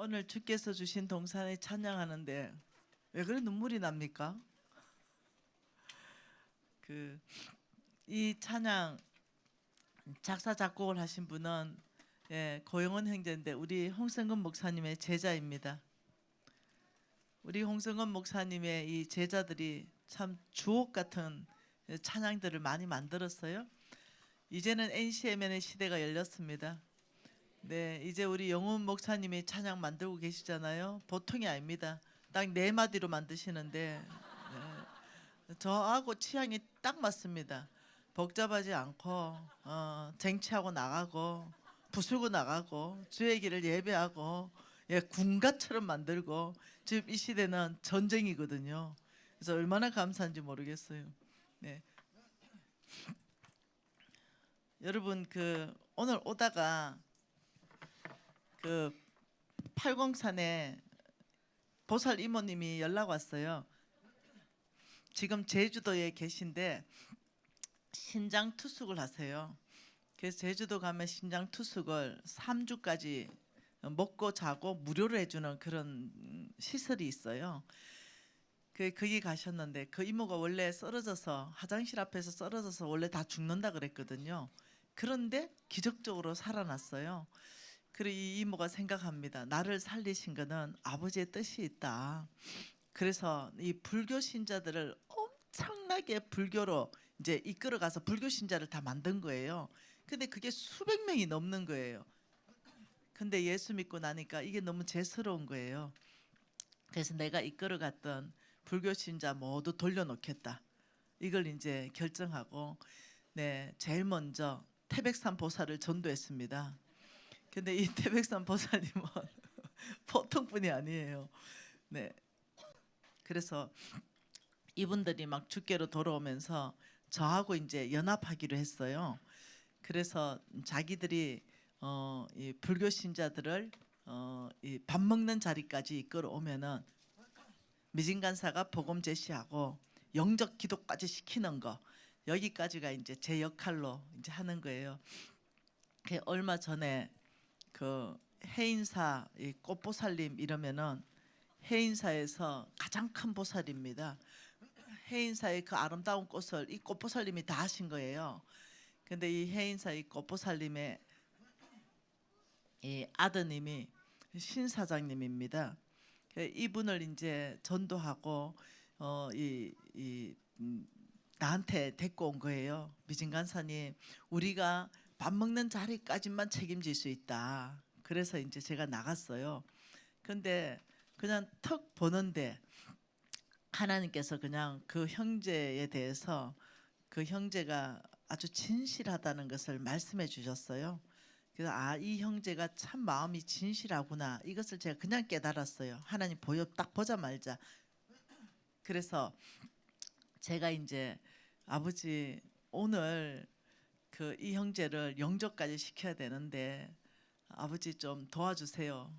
오늘 주께서 주신 동산에 찬양하는데 왜 그래 눈물이 납니까? 이 찬양 작사 작곡을 하신 분은 고영원 형제인데 우리 홍성근 목사님의 제자입니다. 우리 홍성근 목사님의 이 제자들이 참 주옥 같은 찬양들을 많이 만들었어요. 이제는 NCMN의 시대가 열렸습니다. 네, 이제 우리 영훈 목사님이 찬양 만들고 계시잖아요. 보통이 아닙니다. 딱 네 마디로 만드시는데 저하고 취향이 딱 맞습니다. 복잡하지 않고 쟁취하고 나가고 부수고 나가고 주의 길을 예배하고 군가처럼 만들고 지금 이 시대는 전쟁이거든요. 그래서 얼마나 감사한지 모르겠어요. 네. 여러분 오늘 오다가 803에 보살 이모님이 연락 왔어요. 지금 제주도에 계신데 신장 투숙을 하세요. 그래서 제주도 가면 신장 투숙을 3주까지 먹고 자고 무료로 해주는 그런 시설이 있어요. 거기 가셨는데 그 이모가 원래 쓰러져서 화장실 앞에서 쓰러져서 원래 다 죽는다 그랬거든요. 그런데 기적적으로 살아났어요. 그리고 이 이모가 생각합니다. 나를 살리신 거는 아버지의 뜻이 있다. 그래서 이 불교 신자들을 엄청나게 불교로 이제 이끌어가서 불교 신자를 다 만든 거예요. 근데 그게 수백 명이 넘는 거예요. 근데 예수 믿고 나니까 이게 너무 죄스러운 거예요. 그래서 내가 이끌어갔던 불교 신자 모두 돌려놓겠다. 이걸 이제 결정하고 제일 먼저 태백산 보살을 전도했습니다. 근데 이 태백산 보살님은 보통 분이 아니에요. 네. 그래서 이분들이 막 죽게로 돌아오면서 저하고 이제 연합하기로 했어요. 그래서 자기들이 이 불교 신자들을 이 밥 먹는 자리까지 이끌어오면은 미진간사가 복음 제시하고 영적 기도까지 시키는 거 여기까지가 이제 제 역할로 이제 하는 거예요. 얼마 전에 해인사 이 꽃보살님 이러면은 해인사에서 가장 큰 보살입니다. 해인사의 그 아름다운 꽃을 이 꽃보살님이 다 하신 거예요. 근데 이 해인사 이 꽃보살님의 이 아드님이 신사장님입니다. 이분을 이제 전도하고 나한테 데리고 온 거예요. 미진간사님, 우리가 밥 먹는 자리까지만 책임질 수 있다. 그래서 이제 제가 나갔어요. 근데 그냥 턱 보는데 하나님께서 그냥 그 형제에 대해서 그 형제가 아주 진실하다는 것을 말씀해 주셨어요. 그래서 이 형제가 참 마음이 진실하구나. 이것을 제가 그냥 깨달았어요. 하나님 딱 보자마자. 그래서 제가 이제 아버지 오늘 이 형제를 영접까지 시켜야 되는데 아버지 좀 도와주세요.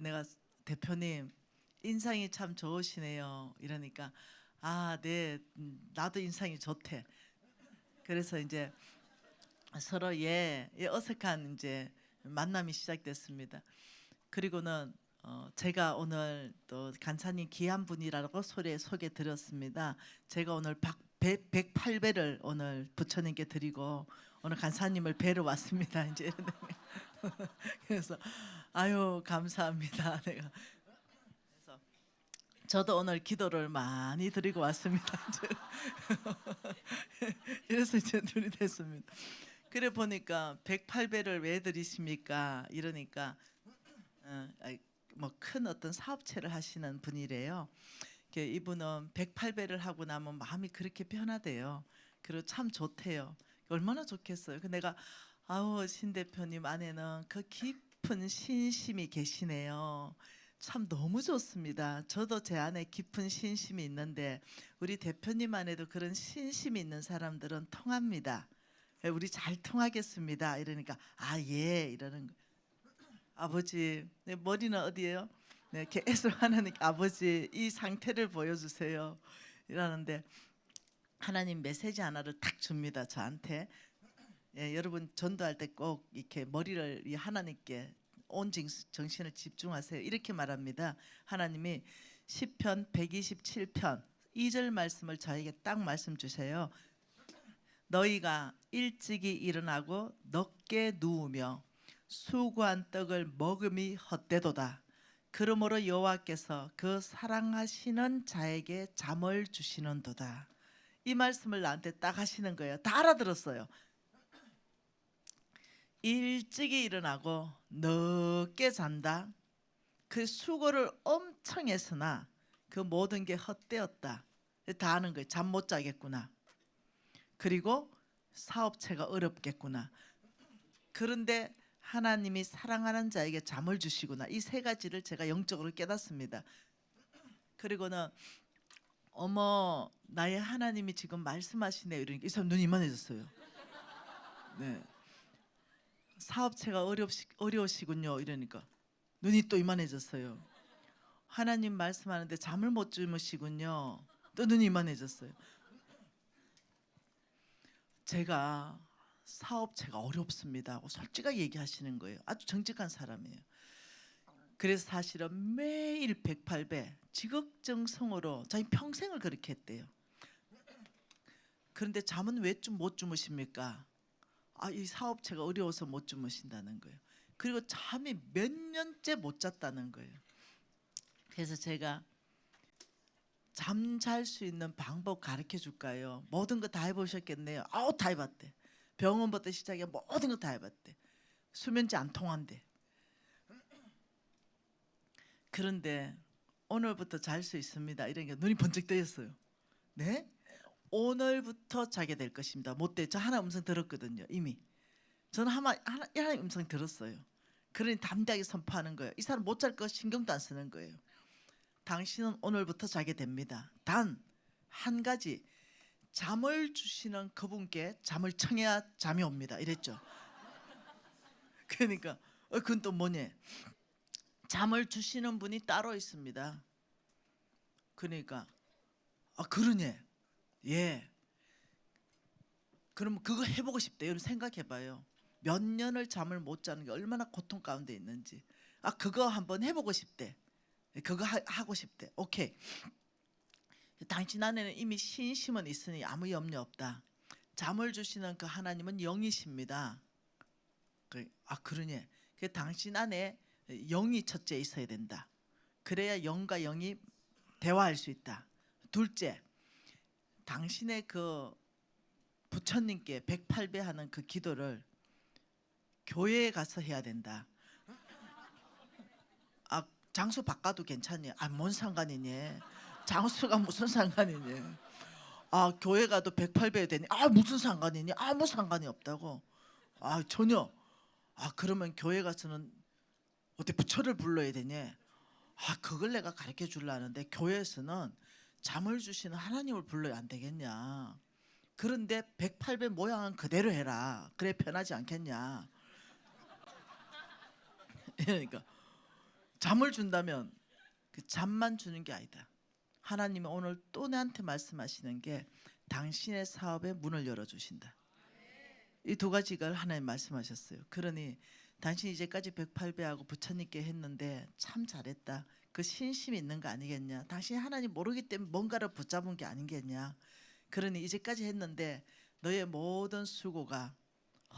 내가 대표님 인상이 참 좋으시네요. 이러니까 네, 나도 인상이 좋대. 그래서 이제 서로 어색한 이제 만남이 시작됐습니다. 그리고는 제가 오늘 또 간사님 귀한 분이라고 소개 드렸습니다. 제가 오늘 108배를 오늘 부처님께 드리고 오늘 간사님을 뵈러 왔습니다. 이제 그래서 아유 감사합니다. 내가 그래서 저도 오늘 기도를 많이 드리고 왔습니다. 이래서 이제 둘이 됐습니다. 그래 보니까 108배를 왜 드리십니까? 이러니까 뭐 큰 어떤 사업체를 하시는 분이래요. 이분은 108배를 하고 나면 마음이 그렇게 변화돼요. 그리고 참 좋대요. 얼마나 좋겠어요. 내가 아우 신 대표님 안에는 그 깊은 신심이 계시네요. 참 너무 좋습니다. 저도 제 안에 깊은 신심이 있는데 우리 대표님 안에도 그런 신심이 있는 사람들은 통합니다. 우리 잘 통하겠습니다. 이러니까 예 이러는 거. 아버지 머리는 어디예요? 네, 계속 하나님 아버지 이 상태를 보여주세요. 이러는데 하나님 메시지 하나를 탁 줍니다. 저한테. 여러분 전도할 때 꼭 이렇게 머리를 이 하나님께 온 정신을 집중하세요. 이렇게 말합니다. 하나님이 시편 127편 2절 말씀을 저에게 딱 말씀 주세요. 너희가 일찍이 일어나고 늦게 누우며 수고한 떡을 먹음이 헛되도다. 그러므로 여호와께서 그 사랑하시는 자에게 잠을 주시는도다. 이 말씀을 나한테 딱 하시는 거예요. 다 알아들었어요. 일찍이 일어나고 늦게 잔다. 그 수고를 엄청 했으나 그 모든 게 헛되었다. 다 아는 거예요. 잠 못 자겠구나. 그리고 사업체가 어렵겠구나. 그런데 하나님이 사랑하는 자에게 잠을 주시구나. 이 세 가지를 제가 영적으로 깨닫습니다. 그리고는 어머 나의 하나님이 지금 말씀하시네 이러니까 이 사람 눈이 이만해졌어요. 네. 사업체가 어려우시군요 이러니까 눈이 또 이만해졌어요. 하나님 말씀하는데 잠을 못 주무시군요. 또 눈이 이만해졌어요. 제가 사업체가 어렵습니다 하고 솔직하게 얘기하시는 거예요. 아주 정직한 사람이에요. 그래서 사실은 매일 108배 지극정성으로 자기 평생을 그렇게 했대요. 그런데 잠은 왜 못 주무십니까? 이 사업체가 어려워서 못 주무신다는 거예요. 그리고 잠이 몇 년째 못 잤다는 거예요. 그래서 제가 잠잘 수 있는 방법 가르쳐 줄까요? 모든 거 다 해보셨겠네요. 다 해봤대. 병원부터 시작해 모든 거 다 해봤대. 수면제 안 통한대. 그런데 오늘부터 잘 수 있습니다. 이러니까 눈이 번쩍 뜨였어요. 네? 오늘부터 자게 될 것입니다. 못돼. 저 하나 음성 들었거든요. 이미. 저는 하나 음성 들었어요. 그러니 담대하게 선포하는 거예요. 이 사람 못 잘 거 신경도 안 쓰는 거예요. 당신은 오늘부터 자게 됩니다. 단 한 가지 잠을 주시는 그분께 잠을 청해야 잠이 옵니다. 이랬죠. 그러니까 그건 또 뭐냐? 잠을 주시는 분이 따로 있습니다. 그러니까 그러냐? 예. 그럼 그거 해보고 싶대요. 여러분 생각해봐요. 몇 년을 잠을 못 자는 게 얼마나 고통 가운데 있는지. 그거 한번 해보고 싶대. 그거 하고 싶대. 오케이. 당신 안에는 이미 신심은 있으니 아무 염려 없다. 잠을 주시는 그 하나님은 영이십니다. 그러냐? 그 당신 안에 영이 첫째 있어야 된다. 그래야 영과 영이 대화할 수 있다. 둘째, 당신의 그 부처님께 108배 하는 그 기도를 교회에 가서 해야 된다. 장소 바꿔도 괜찮니? 뭔 상관이니? 장소가 무슨 상관이니? 교회 가도 108배 되니? 무슨 상관이니? 아무 상관이 없다고. 전혀. 그러면 교회 가서는 어떻게 부처를 불러야 되니? 그걸 내가 가르쳐 주려는데 교회에서는 잠을 주시는 하나님을 불러야 안 되겠냐? 그런데 108배 모양은 그대로 해라. 그래 편하지 않겠냐? 그러니까 잠을 준다면 그 잠만 주는 게 아니다. 하나님은 오늘 또 나한테 말씀하시는 게 당신의 사업에 문을 열어주신다. 이 두 가지가 하나님 말씀하셨어요. 그러니 당신이 이제까지 108배하고 부처님께 했는데 참 잘했다. 그 신심이 있는 거 아니겠냐. 당신이 하나님 모르기 때문에 뭔가를 붙잡은 게 아니겠냐. 그러니 이제까지 했는데 너의 모든 수고가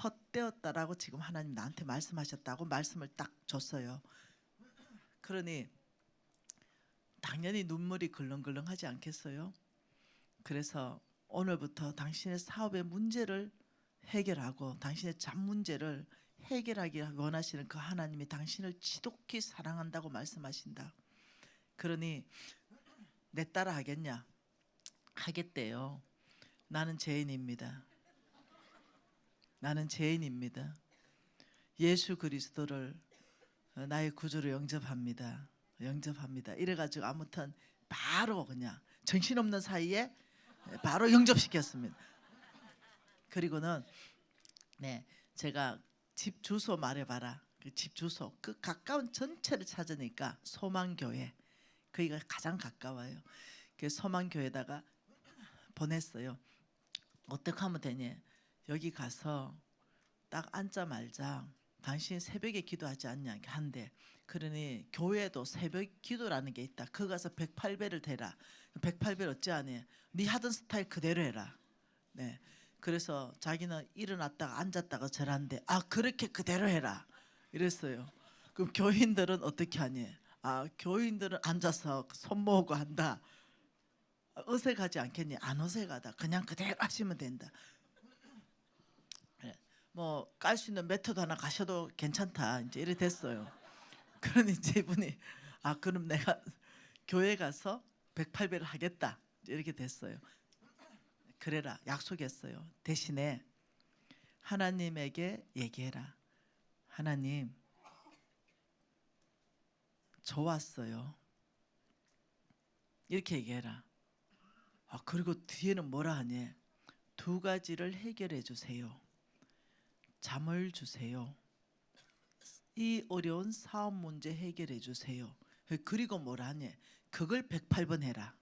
헛되었다라고 지금 하나님 나한테 말씀하셨다고 말씀을 딱 줬어요. 그러니 당연히 눈물이 글렁글렁하지 않겠어요? 그래서 오늘부터 당신의 사업의 문제를 해결하고 당신의 잠 문제를 해결하기 원하시는 그 하나님이 당신을 지독히 사랑한다고 말씀하신다. 그러니 내 따라 하겠냐? 하겠대요. 나는 죄인입니다. 나는 죄인입니다. 예수 그리스도를 나의 구주로 영접합니다. 이래가지고 아무튼 바로 그냥 정신없는 사이에 바로 영접시켰습니다. 그리고는 제가 집 주소 말해봐라. 그 집 주소 그 가까운 전체를 찾으니까 소망교회 거기가 가장 가까워요. 그 소망교회에다가 보냈어요. 어떻게 하면 되냐? 여기 가서 딱 앉자마자 당신 새벽에 기도하지 않냐 한대. 그러니 교회도 새벽 기도라는 게 있다. 거 가서 108배를 대라. 108배를 어찌하니? 네 하던 스타일 그대로 해라. 네. 그래서 자기는 일어났다가 앉았다가 절한데 그렇게 그대로 해라 이랬어요. 그럼 교인들은 어떻게 하니? 교인들은 앉아서 손 모으고 한다. 어색하지 않겠니? 안 어색하다. 그냥 그대로 하시면 된다. 뭐 깔 수 있는 메터드 하나 가셔도 괜찮다. 이제 이래 됐어요. 그러니 이제 이분이 그럼 내가 교회 가서 108배를 하겠다. 이렇게 됐어요. 그래라 약속했어요. 대신에 하나님에게 얘기해라. 하나님, 좋았어요. 이렇게 얘기해라. 그리고 뒤에는 뭐라 하니? 두 가지를 해결해 주세요. 잠을 주세요. 이 어려운 사업 문제 해결해 주세요. 그리고 뭐라 하니? 그걸 108번 해라.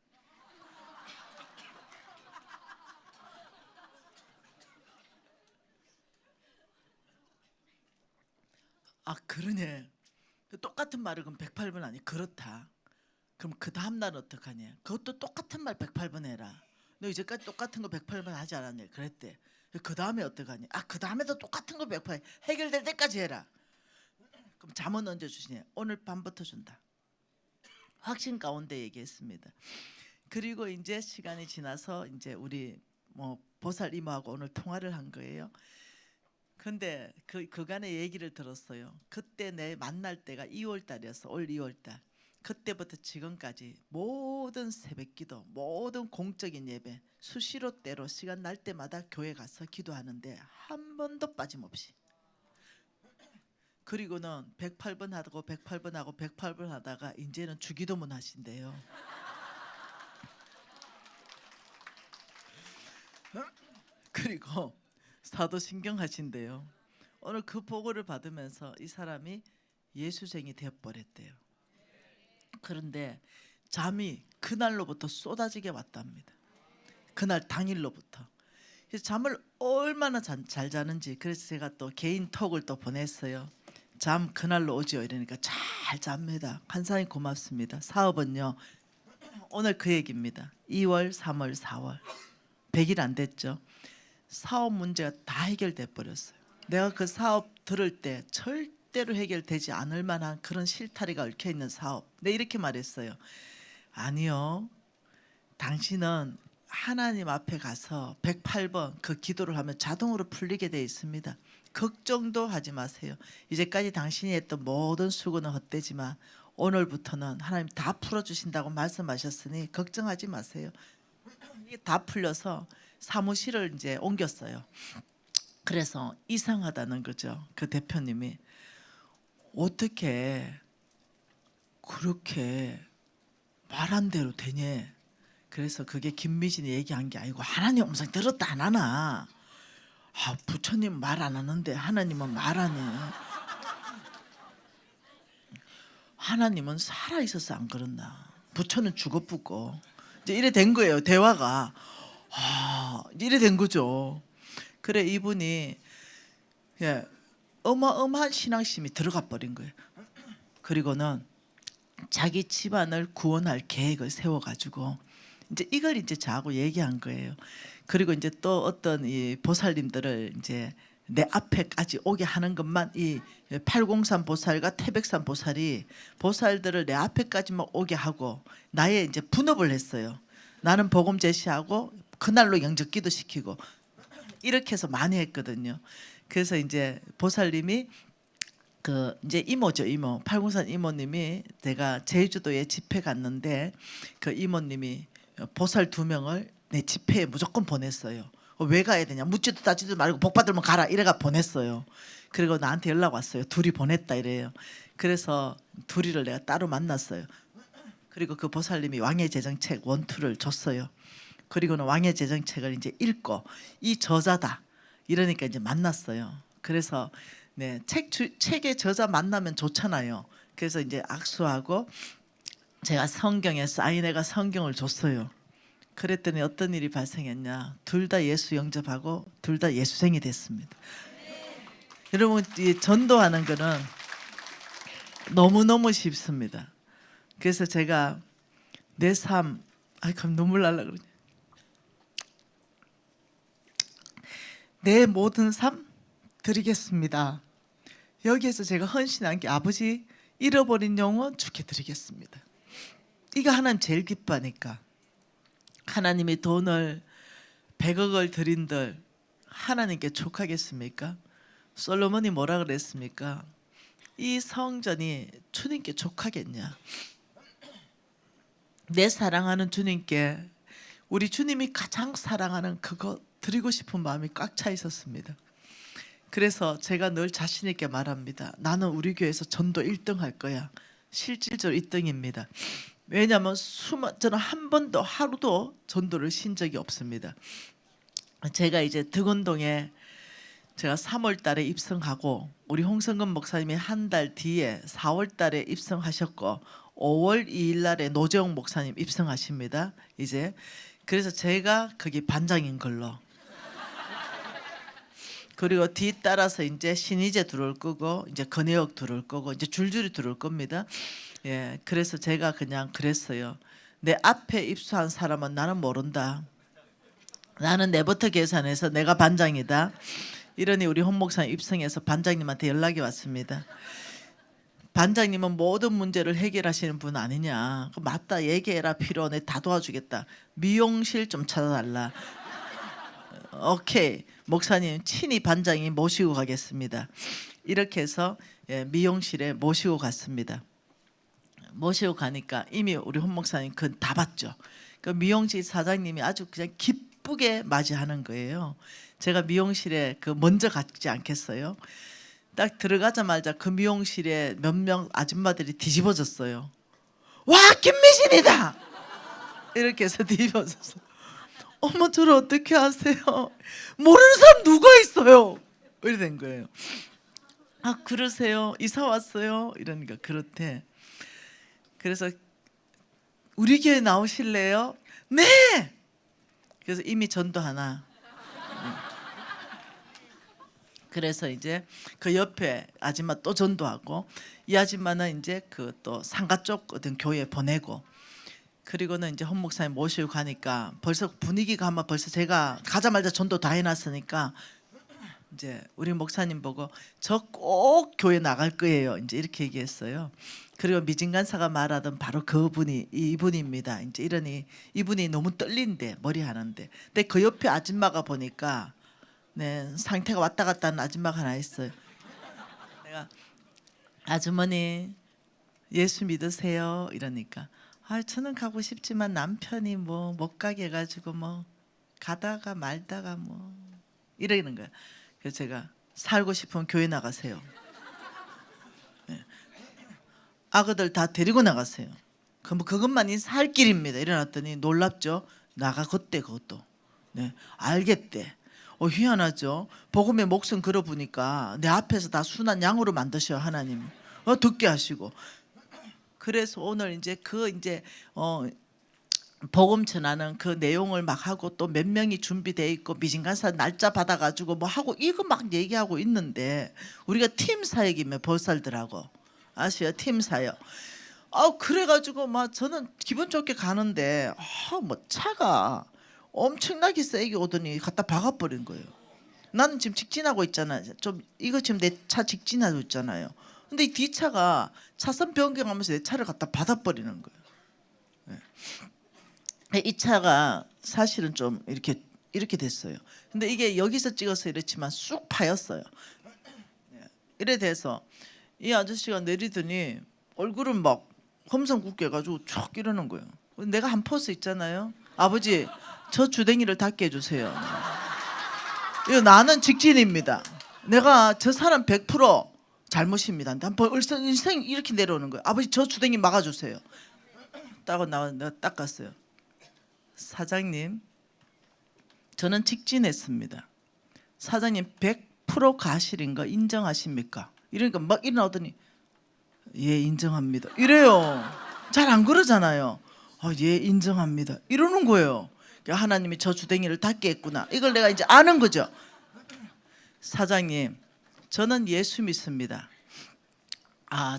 그러네. 똑같은 말을 그럼 108번 하니? 그렇다. 그럼 그 다음 날은 어떡하냐? 그것도 똑같은 말 108번 해라. 너 이제까지 똑같은 거 108번 하지 않았냐? 그랬대. 그 다음에 어떡하냐? 그 다음에도 똑같은 거 108번 해결될 때까지 해라. 그럼 잠은 언제 주시냐? 오늘 밤부터 준다. 확신 가운데 얘기했습니다. 그리고 이제 시간이 지나서 이제 우리 보살 이모하고 오늘 통화를 한 거예요. 근데 그간의 얘기를 들었어요. 그때 내 만날 때가 2월 달이었어. 올 2월 달. 그때부터 지금까지 모든 새벽기도, 모든 공적인 예배 수시로 때로 시간 날 때마다 교회 가서 기도하는데 한 번도 빠짐없이. 그리고는 108번 하고 108번 하고 108번 하다가 이제는 주기도문 하신대요. 그리고 사도신경 하신대요. 오늘 그 보고를 받으면서 이 사람이 예수쟁이 되어버렸대요. 그런데 잠이 그날로부터 쏟아지게 왔답니다. 그날 당일로부터. 그래서 잠을 얼마나 잘 자는지, 그래서 제가 또 개인 톡을 또 보냈어요. 잠 그날로 오지요 이러니까 잘 잡니다. 간사님 고맙습니다. 사업은요, 오늘 그 얘기입니다. 2월 3월 4월 100일 안 됐죠. 사업 문제가 다 해결돼 버렸어요. 내가 그 사업 들을 때 절대로 해결되지 않을 만한 그런 실타래가 얽혀 있는 사업. 네, 이렇게 말했어요. 아니요, 당신은 하나님 앞에 가서 108번 그 기도를 하면 자동으로 풀리게 돼 있습니다. 걱정도 하지 마세요. 이제까지 당신이 했던 모든 수고는 헛되지만 오늘부터는 하나님 다 풀어주신다고 말씀하셨으니 걱정하지 마세요. 이게 다 풀려서 사무실을 이제 옮겼어요. 그래서 이상하다는 거죠. 그 대표님이 어떻게 그렇게 말한 대로 되냐. 그래서 그게 김미진이 얘기한 게 아니고 하나님 음성 들었다 안 하나. 부처님 말 안 하는데 하나님은 말하네. 하나님은 살아 있어서 안 그렇나. 부처는 죽어붙고. 이제 이래 된 거예요. 대화가. 이래 된 거죠. 그래 이분이 어마어마한 신앙심이 들어가 버린 거예요. 그리고는 자기 집안을 구원할 계획을 세워가지고 이제 이걸 이제 저하고 얘기한 거예요. 그리고 이제 또 어떤 이 보살님들을 이제 내 앞에까지 오게 하는 것만, 이 803 보살과 태백산 보살이 보살들을 내 앞에까지만 오게 하고 나의 이제 분업을 했어요. 나는 복음 제시하고 그날로 영접기도 시키고 이렇게 해서 많이 했거든요. 그래서 이제 보살님이 그 이제 이모죠, 이모 803 이모님이, 내가 제주도에 집회 갔는데 그 이모님이 보살 2명을 내 집회에 무조건 보냈어요. 왜 가야 되냐, 묻지도 따지도 말고 복 받으면 가라 이래가 보냈어요. 그리고 나한테 연락 왔어요. 둘이 보냈다 이래요. 그래서 둘이를 내가 따로 만났어요. 그리고 그 보살님이 왕의 제정책 1, 2를 줬어요. 그리고는 왕의 제정책을 이제 읽고 이 저자다 이러니까 이제 만났어요. 그래서 네, 책의 저자 만나면 좋잖아요. 그래서 이제 악수하고 제가 성경에 사인해가 성경을 줬어요. 그랬더니 어떤 일이 발생했냐, 둘 다 예수 영접하고 둘 다 예수생이 됐습니다. 여러분, 이 전도하는 거는 너무너무 쉽습니다. 그래서 제가 내 삶, 그럼 눈물 날라 그러냐. 내 모든 삶 드리겠습니다. 여기에서 제가 헌신한 게 아버지 잃어버린 영혼 주께 드리겠습니다. 이거 하나님 제일 기뻐하니까. 하나님이 돈을 100억을 드린들 하나님께 족하겠습니까? 솔로몬이 뭐라 그랬습니까? 이 성전이 주님께 족하겠냐? 내 사랑하는 주님께 우리 주님이 가장 사랑하는 그거 드리고 싶은 마음이 꽉 차 있었습니다. 그래서 제가 늘 자신 있게 말합니다. 나는 우리 교회에서 전도 1등 할 거야. 실질적으로 1등입니다. 왜냐하면 저는 한 번도 하루도 전도를 쉰 적이 없습니다. 제가 이제 덕원동에 제가 3월 달에 입성하고 우리 홍성근 목사님이 한 달 뒤에 4월 달에 입성하셨고 5월 2일 날에 노재홍 목사님 입성하십니다. 이제 그래서 제가 거기 반장인 걸로. 그리고 뒤따라서 이제 신희재 들어올 거고 이제 건혜옥 들어올 거고 이제 줄줄이 들어올 겁니다. 예, 그래서 제가 그냥 그랬어요. 내 앞에 입수한 사람은 나는 모른다. 나는 내부터 계산해서 내가 반장이다. 이러니 우리 홍 목사님 입성해서 반장님한테 연락이 왔습니다. 반장님은 모든 문제를 해결하시는 분 아니냐. 맞다, 얘기해라. 필요 내 다 도와주겠다. 미용실 좀 찾아달라. 오케이, 목사님 친히 반장이 모시고 가겠습니다. 이렇게 해서 미용실에 모시고 갔습니다. 모시고 가니까 이미 우리 홍 목사님 그건 다 봤죠. 그 미용실 사장님이 아주 그냥 기쁘게 맞이하는 거예요. 제가 미용실에 먼저 갔지 않겠어요? 딱 들어가자마자 그 미용실에 몇 명 아줌마들이 뒤집어졌어요. 와, 김미진이다! 이렇게 해서 뒤집어졌어. 어머, 저를 어떻게 아세요? 모르는 사람 누가 있어요? 이래 된 거예요. 아, 그러세요? 이사 왔어요? 이러니까 그렇대. 그래서 우리 교회 나오실래요? 네! 그래서 이미 전도 하나. 그래서 이제 그 옆에 아줌마 또 전도하고 이 아줌마는 이제 그 또 상가 쪽 어떤 교회에 보내고 그리고는 이제 홍 목사님 모시고 가니까 벌써 분위기가 아마 벌써 제가 가자마자 전도 다 해놨으니까 이제 우리 목사님 보고 저 꼭 교회 나갈 거예요. 이제 이렇게 얘기했어요. 그리고 미진간사가 말하던 바로 그분이 이분입니다. 이제 이러니 이분이 너무 떨린대 머리 하는데. 근데 그 옆에 아줌마가 보니까 네, 상태가 왔다 갔다 하는 아줌마가 하나 있어요. 내가 아주머니 예수 믿으세요? 이러니까 저는 가고 싶지만 남편이 뭐 못 가게 해가지고 뭐 가다가 말다가 뭐 이러는 거야. 그래서 제가 살고 싶으면 교회 나가세요. 네. 아그들 다 데리고 나가세요. 뭐 그것만이 살 길입니다. 이래놨더니 놀랍죠. 나가 그때 그것도. 네, 알겠대. 희한하죠. 복음의 목숨 걸어보니까 내 앞에서 다 순한 양으로 만드셔 하나님. 듣게 하시고. 그래서 오늘 이제 복음 전하는 그 내용을 막 하고 또 몇 명이 준비돼 있고 미진간사 날짜 받아가지고 뭐 하고 이거 막 얘기하고 있는데 우리가 팀 사역이며 보살들하고 아시요? 팀 사역. 그래가지고 막 저는 기분 좋게 가는데 뭐 차가 엄청나게 세게 오더니 갖다 박아버린 거예요. 나는 지금 직진하고 있잖아요. 좀 이거 지금 내 차 직진하고 있잖아요. 근데 이 뒤차가 차선 변경하면서 내 차를 갖다 받아버리는 거예요. 네. 이 차가 사실은 좀 이렇게 됐어요. 근데 이게 여기서 찍어서 이렇지만 쑥 파였어요. 이래 돼서 이 아저씨가 내리더니 얼굴은 막 험상궂게 해가지고 촥 이러는 거예요. 내가 한 포스 있잖아요. 아버지 저 주댕이를 닫게 해주세요. 이거 나는 직진입니다. 내가 저 사람 100% 잘못입니다. 한번 인생 이렇게 내려오는 거예요. 아버지 저 주댕이 막아주세요. 따고 내가 닦았어요. 사장님 저는 직진했습니다. 사장님 100% 가실인 거 인정하십니까? 이러니까 막 일어나더니 예 인정합니다. 이래요. 잘 안 그러잖아요. 예 인정합니다. 이러는 거예요. 하나님이 저 주댕이를 닫게 했구나. 이걸 내가 이제 아는 거죠. 사장님 저는 예수 믿습니다.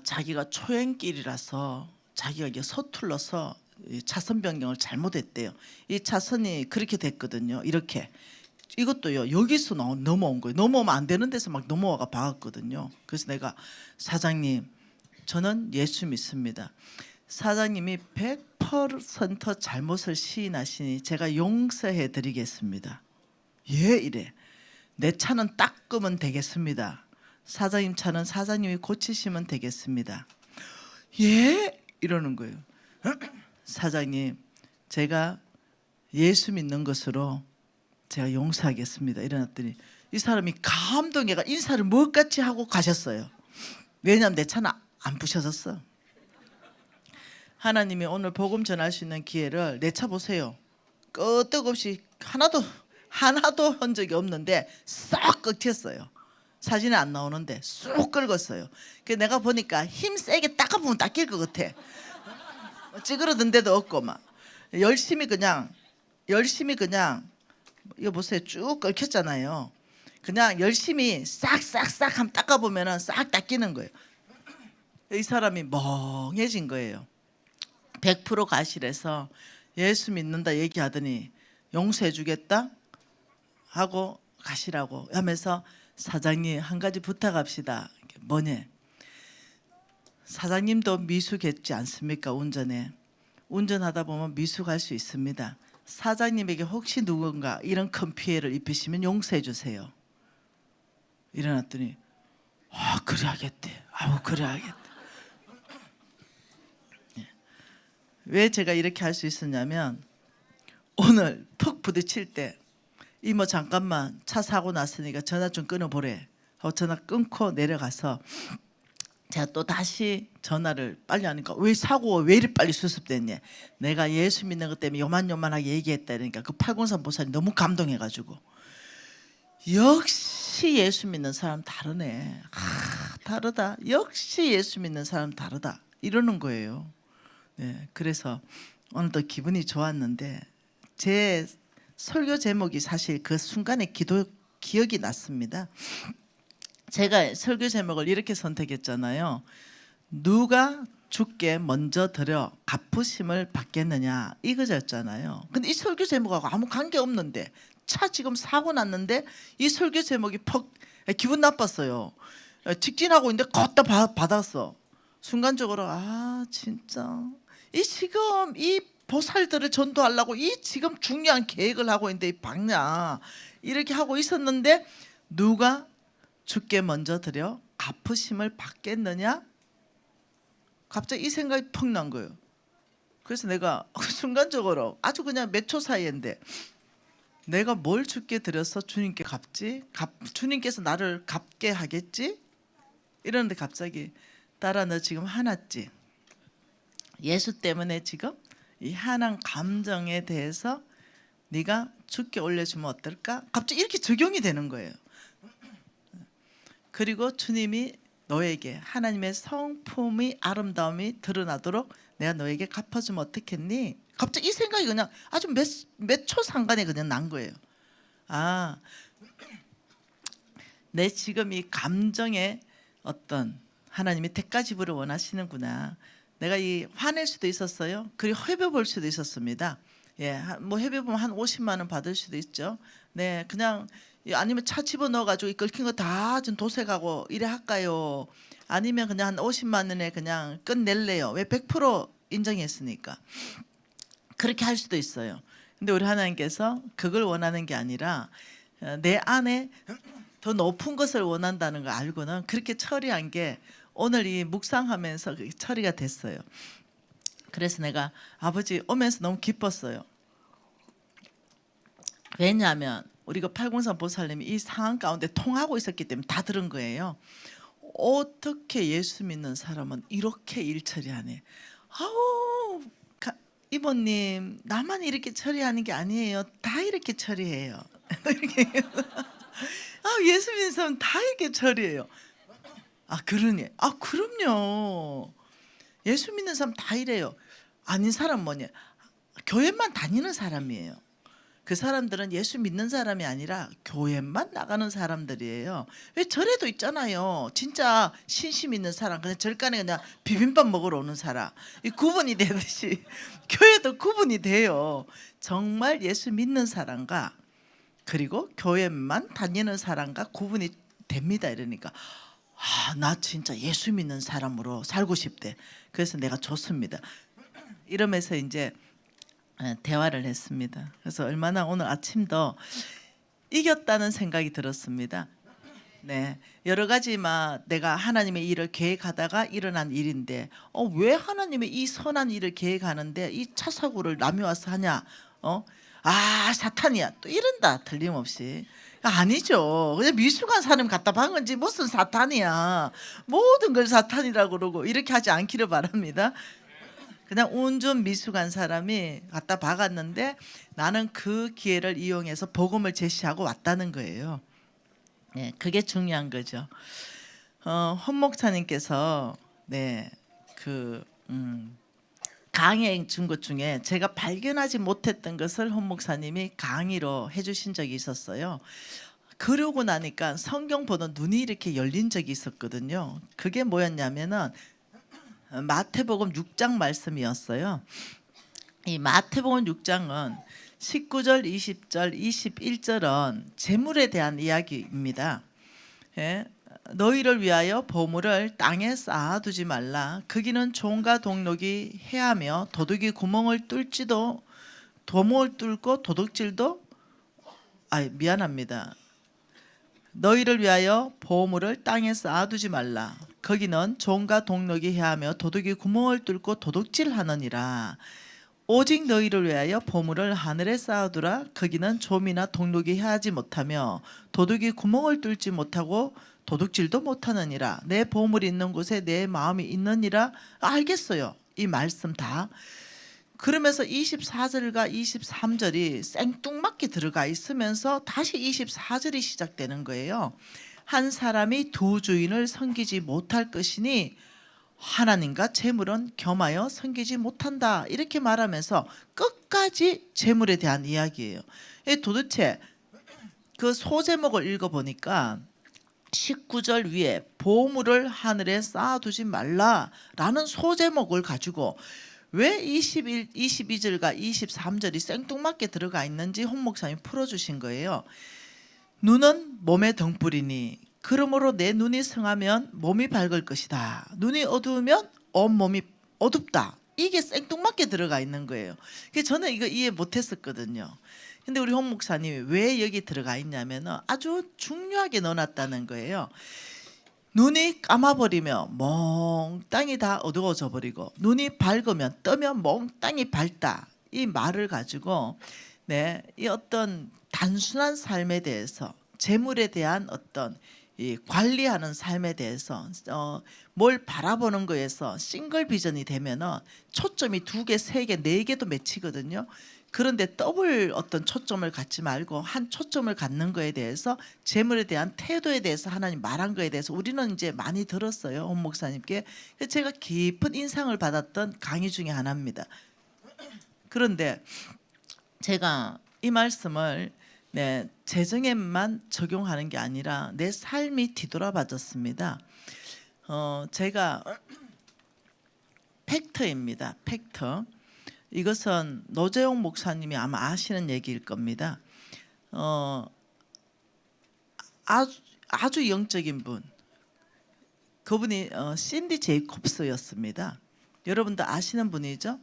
자기가 초행길이라서 자기가 이게 서툴러서 차선 변경을 잘못했대요. 이 차선이 그렇게 됐거든요. 이렇게 이것도요. 여기서 넘어온 거예요. 넘어오면 안 되는 데서 막 넘어와가 박았거든요. 그래서 내가 사장님, 저는 예수 믿습니다. 사장님이 100% 잘못을 시인하시니 제가 용서해 드리겠습니다. 예, 이래. 내 차는 닦으면 되겠습니다. 사장님 차는 사장님이 고치시면 되겠습니다. 예? 이러는 거예요. 사장님, 제가 예수 믿는 것으로 제가 용서하겠습니다. 이러놨더니 이 사람이 감동해가 인사를 뭐같이 하고 가셨어요. 왜냐하면 내 차는 안 부셔졌어. 하나님이 오늘 복음 전할 수 있는 기회를 내 차 보세요. 끄떡없이 하나도 한 적이 없는데 싹 긁혔어요. 사진에 안 나오는데 쑥 긁었어요. 그 내가 보니까 힘 세게 닦아보면 닦일 것 같아. 찌그러든 데도 없고 막 열심히 그냥 이거 보세요. 쭉 긁혔잖아요. 그냥 열심히 싹싹싹 한번 닦아보면은 싹 닦이는 거예요. 이 사람이 멍해진 거예요. 100% 가실에서 예수 믿는다 얘기하더니 용서해 주겠다 하고 가시라고 하면서 사장님 한 가지 부탁합시다. 뭐냐? 사장님도 미숙했지 않습니까? 운전하다 보면 미숙할 수 있습니다. 사장님에게 혹시 누군가 이런 큰 피해를 입히시면 용서해 주세요. 일어났더니 그래야겠대. 그래야겠대. 왜 제가 이렇게 할 수 있었냐면 오늘 턱 부딪힐 때 이모 잠깐만 차 사고 났으니까 전화 좀 끊어보래 하고 전화 끊고 내려가서 제가 또 다시 전화를 빨리 하니까 왜 사고가 왜 이리 빨리 수습됐냐. 내가 예수 믿는 것 때문에 요만하게 얘기했다. 그러니까 그 팔공산 보살이 너무 감동해가지고 역시 예수 믿는 사람 다르네. 다르다. 역시 예수 믿는 사람 다르다. 이러는 거예요. 네, 그래서 오늘도 기분이 좋았는데 제 설교 제목이 사실 그 순간에 기억이 났습니다. 제가 설교 제목을 이렇게 선택했잖아요. 누가 주께 먼저 드려 갚으심을 받겠느냐 이거였잖아요. 근데 이 설교 제목하고 아무 관계 없는데 차 지금 사고 났는데 이 설교 제목이 기분 나빴어요. 직진하고 있는데 걷다 받았어. 순간적으로 진짜 이 지금 이 보살들을 전도하려고 이 지금 중요한 계획을 하고 있는데 이 박냐 이렇게 하고 있었는데 누가 주께 먼저 드려 갚으심을 받겠느냐? 갑자기 이 생각이 퍽 난 거예요. 그래서 내가 순간적으로 아주 그냥 몇 초 사이인데 내가 뭘 주께 드려서 주님께 갚지? 주님께서 나를 갚게 하겠지? 이러는데 갑자기 딸아 너 지금 화났지? 예수 때문에 지금 이 화난 감정에 대해서 네가 주께 올려주면 어떨까? 갑자기 이렇게 적용이 되는 거예요. 그리고 주님이 너에게 하나님의 성품이 아름다움이 드러나도록 내가 너에게 갚아주면 어떻겠니? 갑자기 이 생각이 그냥 아주 몇 초 상간에 그냥 난 거예요. 내 지금 이 감정에 어떤 하나님이 대가 지불을 원하시는구나. 내가 이 화낼 수도 있었어요. 그리고 회비 볼 수도 있었습니다. 예, 뭐 회비 보면 한 50만 원 받을 수도 있죠. 네, 그냥 아니면 차 집어넣어가지고 긁힌 거 다 좀 도색하고 이래 할까요? 아니면 그냥 한 50만 원에 그냥 끝낼래요? 왜 100% 인정했으니까. 그렇게 할 수도 있어요. 근데 우리 하나님께서 그걸 원하는 게 아니라 내 안에 더 높은 것을 원한다는 걸 알고는 그렇게 처리한 게 오늘 이 묵상하면서 처리가 됐어요. 그래서 내가 아버지 오면서 너무 기뻤어요. 왜냐하면 우리가 팔공산 보살님이 이 상황 가운데 통하고 있었기 때문에 다 들은 거예요. 어떻게 예수 믿는 사람은 이렇게 일 처리하네. 이모님 나만 이렇게 처리하는 게 아니에요. 다 이렇게 처리해요. 예수 믿는 사람은 다 이렇게 처리해요. 그러니 그럼요. 예수 믿는 사람 다 이래요. 아닌 사람 뭐냐? 교회만 다니는 사람이에요. 그 사람들은 예수 믿는 사람이 아니라 교회만 나가는 사람들이에요. 왜 절에도 있잖아요. 진짜 신심 있는 사람, 그냥 절간에 그냥 비빔밥 먹으러 오는 사람. 이 구분이 되듯이 교회도 구분이 돼요. 정말 예수 믿는 사람과 그리고 교회만 다니는 사람과 구분이 됩니다. 이러니까 나 진짜 예수 믿는 사람으로 살고 싶대. 그래서 내가 좋습니다. 이러면서 이제 대화를 했습니다. 그래서 얼마나 오늘 아침도 이겼다는 생각이 들었습니다. 네, 여러 가지 막 내가 하나님의 일을 계획하다가 일어난 일인데 왜 하나님의 이 선한 일을 계획하는데 이 차 사고를 남이 와서 하냐? 사탄이야 또 이런다 틀림없이. 아니죠. 그냥 미숙한 사람 갖다 박은 건지 무슨 사탄이야. 모든 걸 사탄이라고 그러고 이렇게 하지 않기를 바랍니다. 그냥 온전 미숙한 사람이 갖다 박았는데 나는 그 기회를 이용해서 복음을 제시하고 왔다는 거예요. 네, 그게 중요한 거죠. 헌 목사님께서 강의 준 것 중에 제가 발견하지 못했던 것을 헌 목사님이 강의로 해주신 적이 있었어요. 그러고 나니까 성경 보던 눈이 이렇게 열린 적이 있었거든요. 그게 뭐였냐면은 마태복음 6장 말씀이었어요. 이 마태복음 6장은 19절, 20절, 21절은 재물에 대한 이야기입니다. 너희를 위하여 보물을 땅에 쌓아두지 말라. 거기는 종과 동록이 해하며 도둑이 구멍을 뚫고 도둑질도 미안합니다. 너희를 위하여 보물을 땅에 쌓아두지 말라. 거기는 종과 동록이 해하며 도둑이 구멍을 뚫고 도둑질하느니라. 오직 너희를 위하여 보물을 하늘에 쌓아두라. 거기는 좀이나 동록이 해하지 못하며 도둑이 구멍을 뚫지 못하고 도둑질도 못하느니라. 내 보물이 있는 곳에 내 마음이 있느니라. 알겠어요. 이 말씀 다. 그러면서 24절과 23절이 생뚱맞게 들어가 있으면서 다시 24절이 시작되는 거예요. 한 사람이 두 주인을 섬기지 못할 것이니 하나님과 재물은 겸하여 섬기지 못한다. 이렇게 말하면서 끝까지 재물에 대한 이야기예요. 도대체 그 소제목을 읽어보니까 19절 위에 보물을 하늘에 쌓아두지 말라라는 소제목을 가지고 왜 22절과 23절이 생뚱맞게 들어가 있는지 헌 목사님이 풀어주신 거예요. 눈은 몸의 등불이니 그러므로 내 눈이 성하면 몸이 밝을 것이다. 눈이 어두우면 온몸이 어둡다. 이게 생뚱맞게 들어가 있는 거예요. 그래서 저는 이거 이해 못했었거든요. 근데 우리 헌 목사님이 왜 여기 들어가 있냐면 아주 중요하게 넣어놨다는 거예요. 눈이 감아버리면 몽땅이 다 어두워져 버리고 눈이 밝으면 뜨면 몽땅이 밝다. 이 말을 가지고 이 어떤 단순한 삶에 대해서 재물에 대한 어떤 이 관리하는 삶에 대해서 뭘 바라보는 거에서 싱글 비전이 되면은 초점이 2개, 3개, 4개도 맺히거든요. 그런데 더블 어떤 초점을 갖지 말고 한 초점을 갖는 거에 대해서 재물에 대한 태도에 대해서 하나님 말한 거에 대해서 우리는 이제 많이 들었어요. 헌 목사님께. 제가 깊은 인상을 받았던 강의 중에 하나입니다. 그런데 제가 이 말씀을 재정에만 적용하는 게 아니라 내 삶이 뒤돌아봐졌습니다. 제가 팩터입니다. 팩터. 이것은 노재용 목사님이 아마 아시는 얘기일 겁니다. 아주 영적인 분. 그분이 신디 제이콥스였습니다. 여러분도 아시는 분이죠?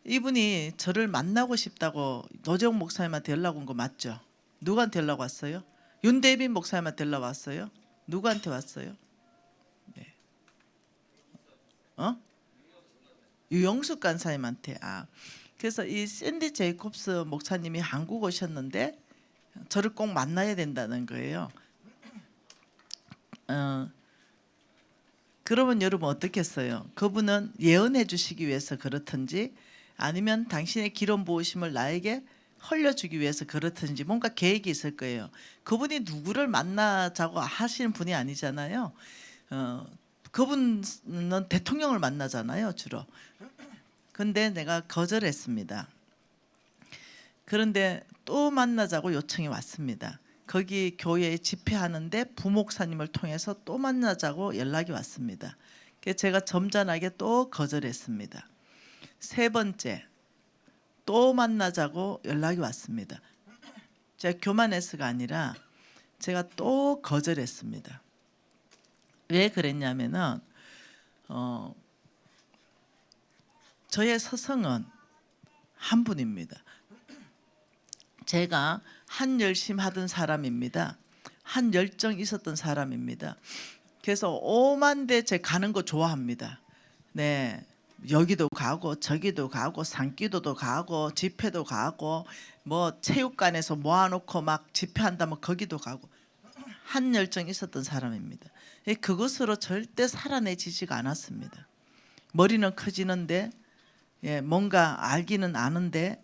이분이 저를 만나고 싶다고 노재용 목사님한테 연락 온 거 맞죠? 누구한테 연락 왔어요? 윤대빈 목사님한테 연락 왔어요? 누구한테 왔어요? 유영숙 간사님한테. 그래서 이 샌디 제이콥스 목사님이 한국 오셨는데 저를 꼭 만나야 된다는 거예요. 그러면 여러분 어떻겠어요? 그분은 예언해 주시기 위해서 그렇든지 아니면 당신의 기름 부으심을 나에게 흘려주기 위해서 그렇든지 뭔가 계획이 있을 거예요. 그분이 누구를 만나자고 하시는 분이 아니잖아요. 그분은 대통령을 만나잖아요, 주로. 근데 내가 거절했습니다. 그런데 또 만나자고 요청이 왔습니다. 거기 교회에 집회하는데 부목사님을 통해서 또 만나자고 연락이 왔습니다. 그래서 제가 점잖하게 또 거절했습니다. 세 번째 또 만나자고 연락이 왔습니다. 제가 교만해서가 아니라 제가 또 거절했습니다. 왜 그랬냐면은 저의 서성은 한 분입니다. 제가 한 열심 하던 사람입니다. 한 열정 있었던 사람입니다. 그래서 오만대 제 가는 거 좋아합니다. 네, 여기도 가고 저기도 가고 산기도도 가고 집회도 가고 뭐 체육관에서 모아놓고 막 집회한다면 거기도 가고 한 열정 있었던 사람입니다. 그것으로 절대 살아내지지가 않았습니다. 머리는 커지는데 뭔가 알기는 아는데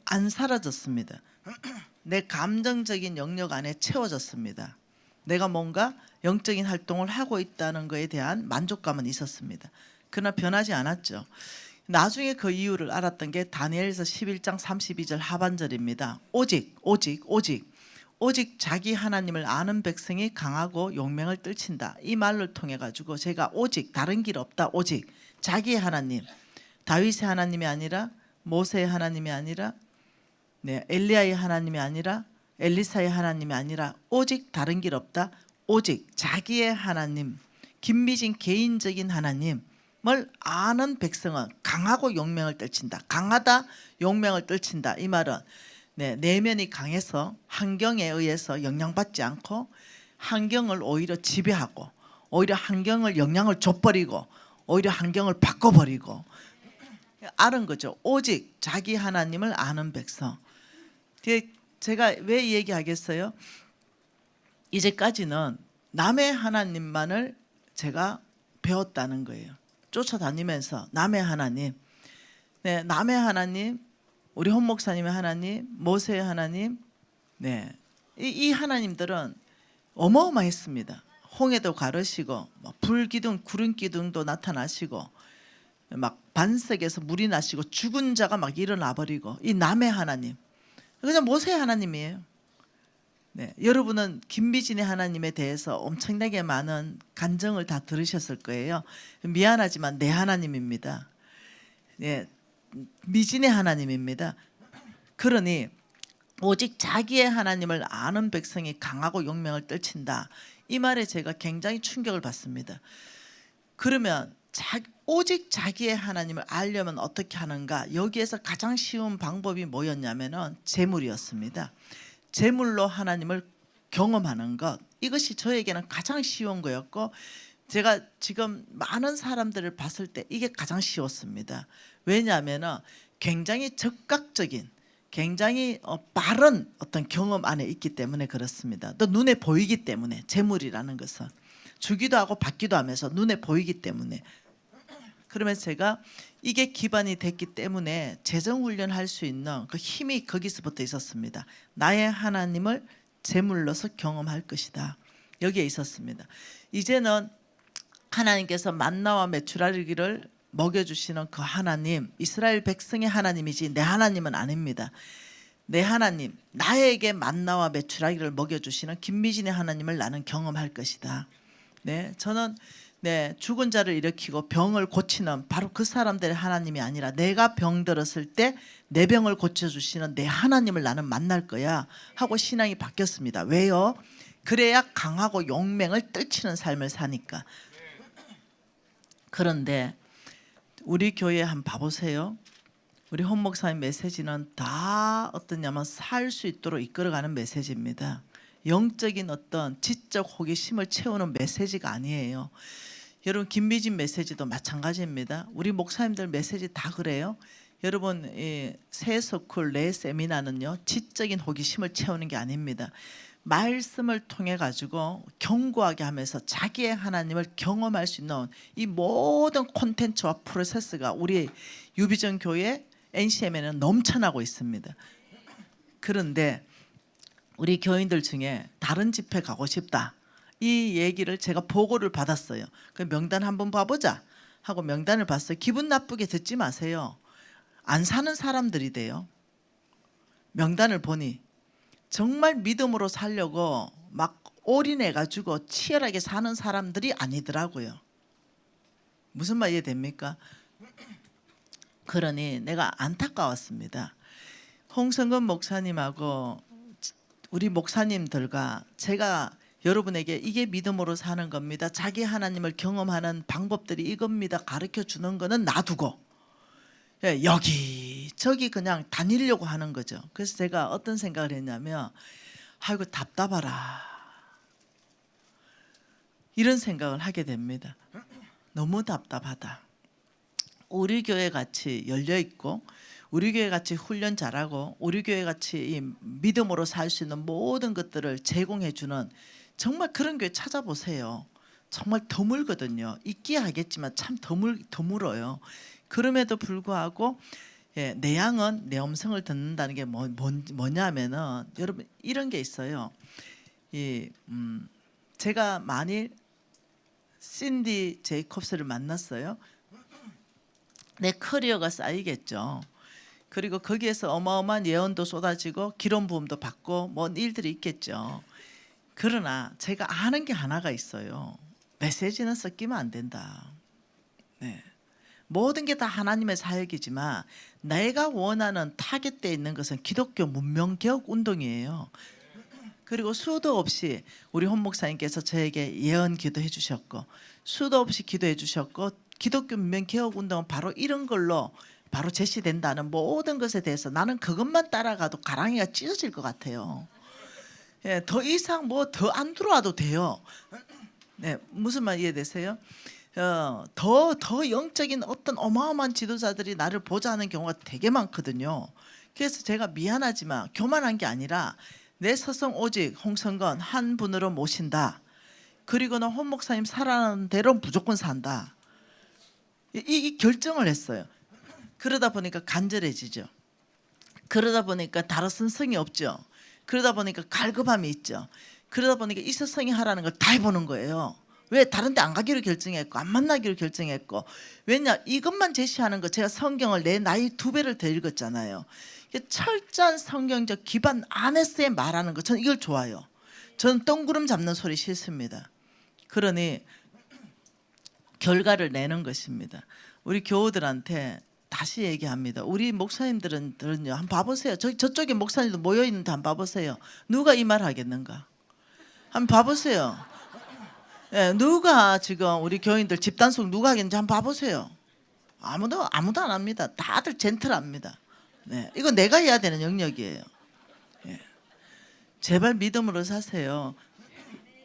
안 사라졌습니다. 내 감정적인 영역 안에 채워졌습니다. 내가 뭔가 영적인 활동을 하고 있다는 것에 대한 만족감은 있었습니다. 그러나 변하지 않았죠. 나중에 그 이유를 알았던 게 다니엘서 11장 32절 하반절입니다. 오직 자기 하나님을 아는 백성이 강하고 용맹을 떨친다. 이 말을 통해 가지고 제가 오직 다른 길 없다. 오직 자기의 하나님, 다윗의 하나님이 아니라 모세의 하나님이 아니라 엘리야의 하나님이 아니라 엘리사의 하나님이 아니라 오직 다른 길 없다. 오직 자기의 하나님, 김미진 개인적인 하나님을 아는 백성은 강하고 용맹을 떨친다. 강하다, 용맹을 떨친다. 이 말은 내면이 강해서 환경에 의해서 영향받지 않고 환경을 오히려 지배하고 오히려 환경을 영향을 줘버리고 오히려 환경을 바꿔버리고 아는 거죠. 오직 자기 하나님을 아는 백성. 제가 왜 얘기하겠어요? 이제까지는 남의 하나님만을 제가 배웠다는 거예요. 쫓아다니면서 남의 하나님, 남의 하나님, 우리 홍 목사님의 하나님, 모세의 하나님, 이 하나님들은 어마어마했습니다. 홍해도 가르시고 불기둥, 구름기둥도 나타나시고 막 반석에서 물이 나시고 죽은 자가 막 일어나 버리고 이 남의 하나님, 그냥 모세의 하나님이에요. 여러분은 김미진의 하나님에 대해서 엄청나게 많은 간증을 다 들으셨을 거예요. 미안하지만 내 하나님입니다. 미진의 하나님입니다. 그러니 오직 자기의 하나님을 아는 백성이 강하고 용맹을 떨친다. 이 말에 제가 굉장히 충격을 받습니다. 그러면 오직 자기의 하나님을 알려면 어떻게 하는가? 여기에서 가장 쉬운 방법이 뭐였냐면은 재물이었습니다. 재물로 하나님을 경험하는 것, 이것이 저에게는 가장 쉬운 거였고 제가 지금 많은 사람들을 봤을 때 이게 가장 쉬웠습니다. 왜냐하면 굉장히 적극적인, 굉장히 빠른 어떤 경험 안에 있기 때문에 그렇습니다. 또 눈에 보이기 때문에 재물이라는 것은 주기도 하고 받기도 하면서 눈에 보이기 때문에, 그러면 제가 이게 기반이 됐기 때문에 재정훈련할 수 있는 그 힘이 거기서부터 있었습니다. 나의 하나님을 제물로서 경험할 것이다. 여기에 있었습니다. 이제는 하나님께서 만나와 메추라기를 먹여주시는 그 하나님, 이스라엘 백성의 하나님이지 내 하나님은 아닙니다. 내 하나님, 나에게 만나와 메추라기를 먹여주시는 김미진의 하나님을 나는 경험할 것이다. 저는 죽은 자를 일으키고 병을 고치는 바로 그 사람들의 하나님이 아니라 내가 병들었을 때 내 병을 고쳐주시는 내 하나님을 나는 만날 거야 하고 신앙이 바뀌었습니다. 왜요? 그래야 강하고 용맹을 떨치는 삶을 사니까. 그런데 우리 교회 한번 봐보세요. 우리 홍 목사님 메시지는 다 어떠냐면 살 수 있도록 이끌어가는 메시지입니다. 영적인 어떤 지적 호기심을 채우는 메시지가 아니에요. 여러분 김미진 메시지도 마찬가지입니다. 우리 목사님들 메시지 다 그래요. 여러분 새 서클 내 세미나는요 지적인 호기심을 채우는 게 아닙니다. 말씀을 통해 가지고 견고하게 하면서 자기의 하나님을 경험할 수 있는 이 모든 콘텐츠와 프로세스가 우리 유비전 교회 NCM에는 넘쳐나고 있습니다. 그런데 우리 교인들 중에 다른 집회 가고 싶다, 이 얘기를 제가 보고를 받았어요. 그 명단 한번 봐보자 하고 명단을 봤어요. 기분 나쁘게 듣지 마세요. 안 사는 사람들이 돼요. 명단을 보니 정말 믿음으로 살려고 막 올인해가지고 치열하게 사는 사람들이 아니더라고요. 무슨 말 이해됩니까? 그러니 내가 안타까웠습니다. 홍성근 목사님하고 우리 목사님들과 제가 여러분에게 이게 믿음으로 사는 겁니다. 자기 하나님을 경험하는 방법들이 이겁니다. 가르쳐 주는 거는 놔두고 여기저기 그냥 다니려고 하는 거죠. 그래서 제가 어떤 생각을 했냐면 아이고 답답하라 이런 생각을 하게 됩니다. 너무 답답하다. 우리 교회 같이 열려 있고 우리 교회 같이 훈련 잘하고 우리 교회 같이 이 믿음으로 살 수 있는 모든 것들을 제공해 주는 정말 그런 교회 찾아보세요. 정말 드물거든요. 있기야 하겠지만 참 드물어요. 그럼에도 불구하고 내 양은 내 음성을 듣는다는 게 뭐냐면은 여러분 이런 게 있어요. 제가 만일 신디 제이콥스를 만났어요. 내 커리어가 쌓이겠죠. 그리고 거기에서 어마어마한 예언도 쏟아지고 기름 부음도 받고 뭔 일들이 있겠죠. 그러나 제가 아는 게 하나가 있어요. 메시지는 섞이면 안 된다. 네. 모든 게 다 하나님의 사역이지만 내가 원하는 타겟되어 있는 것은 기독교 문명개혁 운동이에요. 그리고 수도 없이 우리 홍 목사님께서 저에게 예언 기도해 주셨고 수도 없이 기도해 주셨고 기독교 문명개혁 운동은 바로 이런 걸로 바로 제시된다는 모든 것에 대해서 나는 그것만 따라가도 가랑이가 찢어질 것 같아요. 더 이상 뭐 더 안 들어와도 돼요. 네, 무슨 말 이해되세요? 더 영적인 어떤 어마어마한 지도자들이 나를 보자는 경우가 되게 많거든요. 그래서 제가 미안하지만 교만한 게 아니라 내 서성 오직 홍성건 한 분으로 모신다. 그리고는 홍 목사님 살아나는 대로 무조건 산다. 이 결정을 했어요. 그러다 보니까 간절해지죠. 그러다 보니까 다르선성이 없죠. 그러다 보니까 갈급함이 있죠. 그러다 보니까 이 세상이 하라는 걸 다 해보는 거예요. 왜 다른 데 안 가기로 결정했고 안 만나기로 결정했고 왜냐 이것만 제시하는 거 제가 성경을 내 나이 2배를 더 읽었잖아요. 철저한 성경적 기반 안에서의 말하는 거 저는 이걸 좋아요. 저는 똥구름 잡는 소리 싫습니다. 그러니 결과를 내는 것입니다. 우리 교우들한테 다시 얘기합니다. 우리 목사님들은요 한번 봐보세요. 저쪽에 목사님들 모여있는데 한번 봐보세요. 누가 이 말 하겠는가? 한번 봐보세요. 누가 지금 우리 교인들 집단속 누가 하겠는지 한번 봐보세요. 아무도 안 합니다. 다들 젠틀합니다. 이거 내가 해야 되는 영역이에요. 제발 믿음으로 사세요.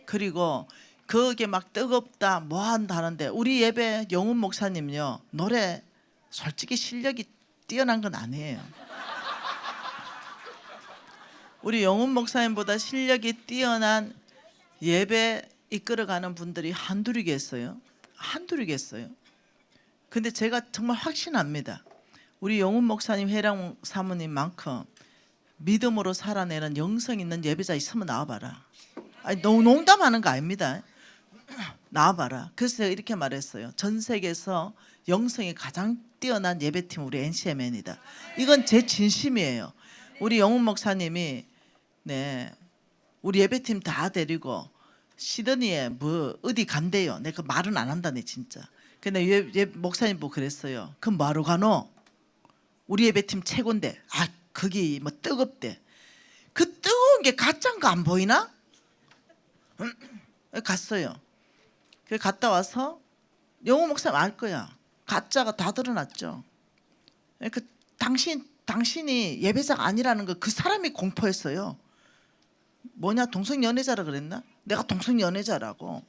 그리고 그게 막 뜨겁다 뭐 한다는데 우리 예배 영훈 목사님요 노래 솔직히 실력이 뛰어난 건 아니에요. 우리 영훈 목사님보다 실력이 뛰어난 예배 이끌어가는 분들이 한둘이겠어요? 한둘이겠어요? 근데 제가 정말 확신합니다. 우리 영훈 목사님 회랑 사모님만큼 믿음으로 살아내는 영성 있는 예배자 있으면 나와봐라. 아니 너무 농담하는 거 아닙니다. 나와봐라. 그래서 제가 이렇게 말했어요. 전 세계에서 영성이 가장 뛰어난 예배팀 우리 NCMN이다. 이건 제 진심이에요. 우리 영훈 목사님이 우리 예배팀 다 데리고 시드니에 뭐 어디 간대요. 내가 말은 안 한다네 진짜. 근데 목사님 보고 그랬어요. 그럼 뭐하러 가노? 우리 예배팀 최고인데. 아 거기 뭐 뜨겁대. 그 뜨거운 게 가짜인 거 안 보이나? 갔어요. 그 갔다 와서 영호 목사님 알 거야. 가짜가 다 드러났죠. 그 당신이 예배자가 아니라는 거 그 사람이 공포했어요. 뭐냐 동성연애자라 그랬나? 내가 동성연애자라고.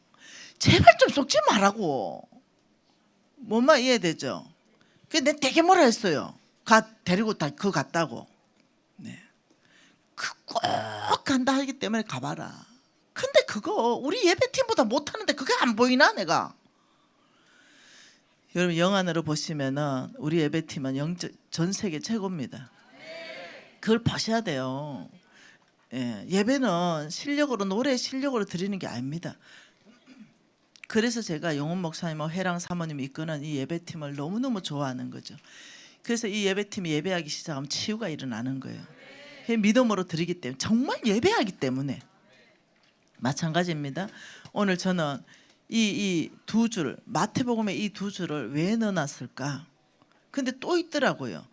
제발 좀 속지 말라고. 뭔 말 이해되죠? 그 내가 되게 뭐라 했어요. 데리고 그거 갔다고. 꼭 간다 하기 때문에 가봐라. 근데 그거 우리 예배팀보다 못하는데 그게 안 보이나 내가? 여러분 영안으로 보시면은 우리 예배팀은 전 세계 최고입니다. 그걸 보셔야 돼요. 예배는 실력으로 노래 실력으로 드리는 게 아닙니다. 그래서 제가 영훈 목사님과 회랑 사모님이 이끄는 이 예배팀을 너무너무 좋아하는 거죠. 그래서 이 예배팀이 예배하기 시작하면 치유가 일어나는 거예요. 믿음으로 드리기 때문에, 정말 예배하기 때문에 마찬가지입니다. 오늘 저는 이 두 줄, 마태복음의 이 두 줄을 왜 넣어놨을까? 근데 또 있더라고요.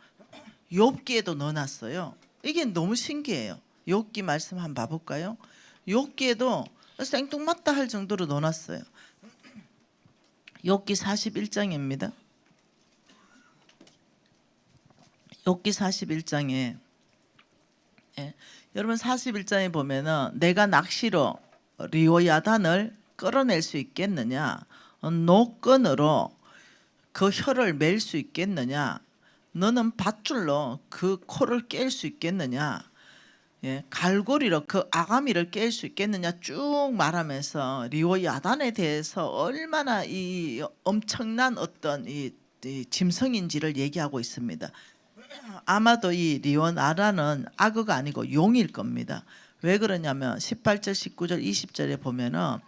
욥기에도 넣어놨어요. 이게 너무 신기해요. 욥기 말씀 한번 봐볼까요? 욥기에도 생뚱맞다 할 정도로 넣어놨어요. 욥기 41장입니다. 욥기 41장에 여러분 41장에 보면은 내가 낚시로 리오야단을 끌어낼 수 있겠느냐, 노끈으로 그 혀를 맬 수 있겠느냐, 너는 밧줄로 그 코를 깰 수 있겠느냐, 갈고리로 그 아가미를 깰 수 있겠느냐 쭉 말하면서 리오야단에 대해서 얼마나 이 엄청난 어떤 이 짐승인지를 얘기하고 있습니다. 아마도 이 리오나라는 악어가 아니고 용일 겁니다. 왜 그러냐면 18절, 19절, 20절에 보면은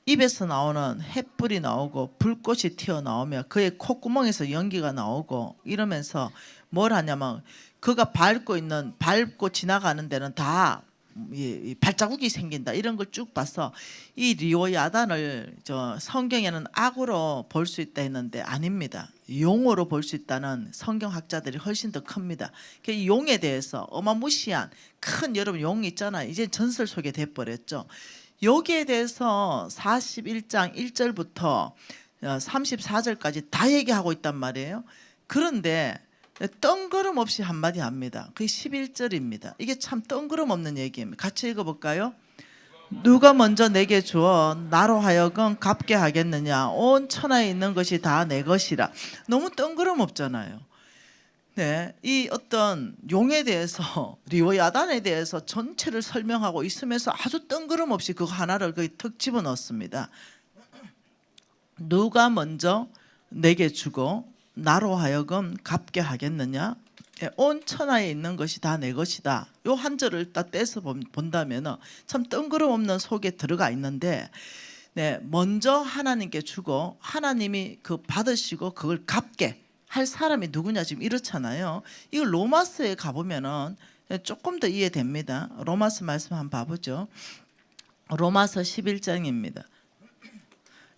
입에서 나오는 햇불이 나오고 불꽃이 튀어나오며 그의 콧구멍에서 연기가 나오고 이러면서 뭘 하냐면 그가 밟고 지나가는 데는 다 발자국이 생긴다, 이런 걸 쭉 봐서 이 리오야단을 성경에는 악으로 볼 수 있다 했는데 아닙니다. 용으로 볼 수 있다는 성경학자들이 훨씬 더 큽니다. 그 용에 대해서 어마무시한 큰 여러분 용 있잖아요. 이제 전설 속에 돼버렸죠. 여기에 대해서 41장 1절부터 34절까지 다 얘기하고 있단 말이에요. 그런데 뜬구름 없이 한마디 합니다. 그게 11절입니다. 이게 참 뜬구름 없는 얘기입니다. 같이 읽어볼까요? 누가 먼저 내게 주어 나로 하여금 갚게 하겠느냐, 온 천하에 있는 것이 다 내 것이라. 너무 뜬구름 없잖아요. 네, 이 어떤 용에 대해서 리오야단에 대해서 전체를 설명하고 있으면서 아주 뜬구름 없이 그거 하나를 거의 턱 집어넣습니다. 누가 먼저 내게 주고 나로 하여금 갚게 하겠느냐, 온 천하에 있는 것이 다 내 것이다. 요 한 절을 딱 떼서 본다면 참 뜬구름 없는 속에 들어가 있는데, 먼저 하나님께 주고 하나님이 그 받으시고 그걸 갚게 할 사람이 누구냐, 지금 이렇잖아요. 이거 로마서에 가보면은 조금 더 이해됩니다. 로마서 말씀 한번 봐보죠. 로마서 11장입니다.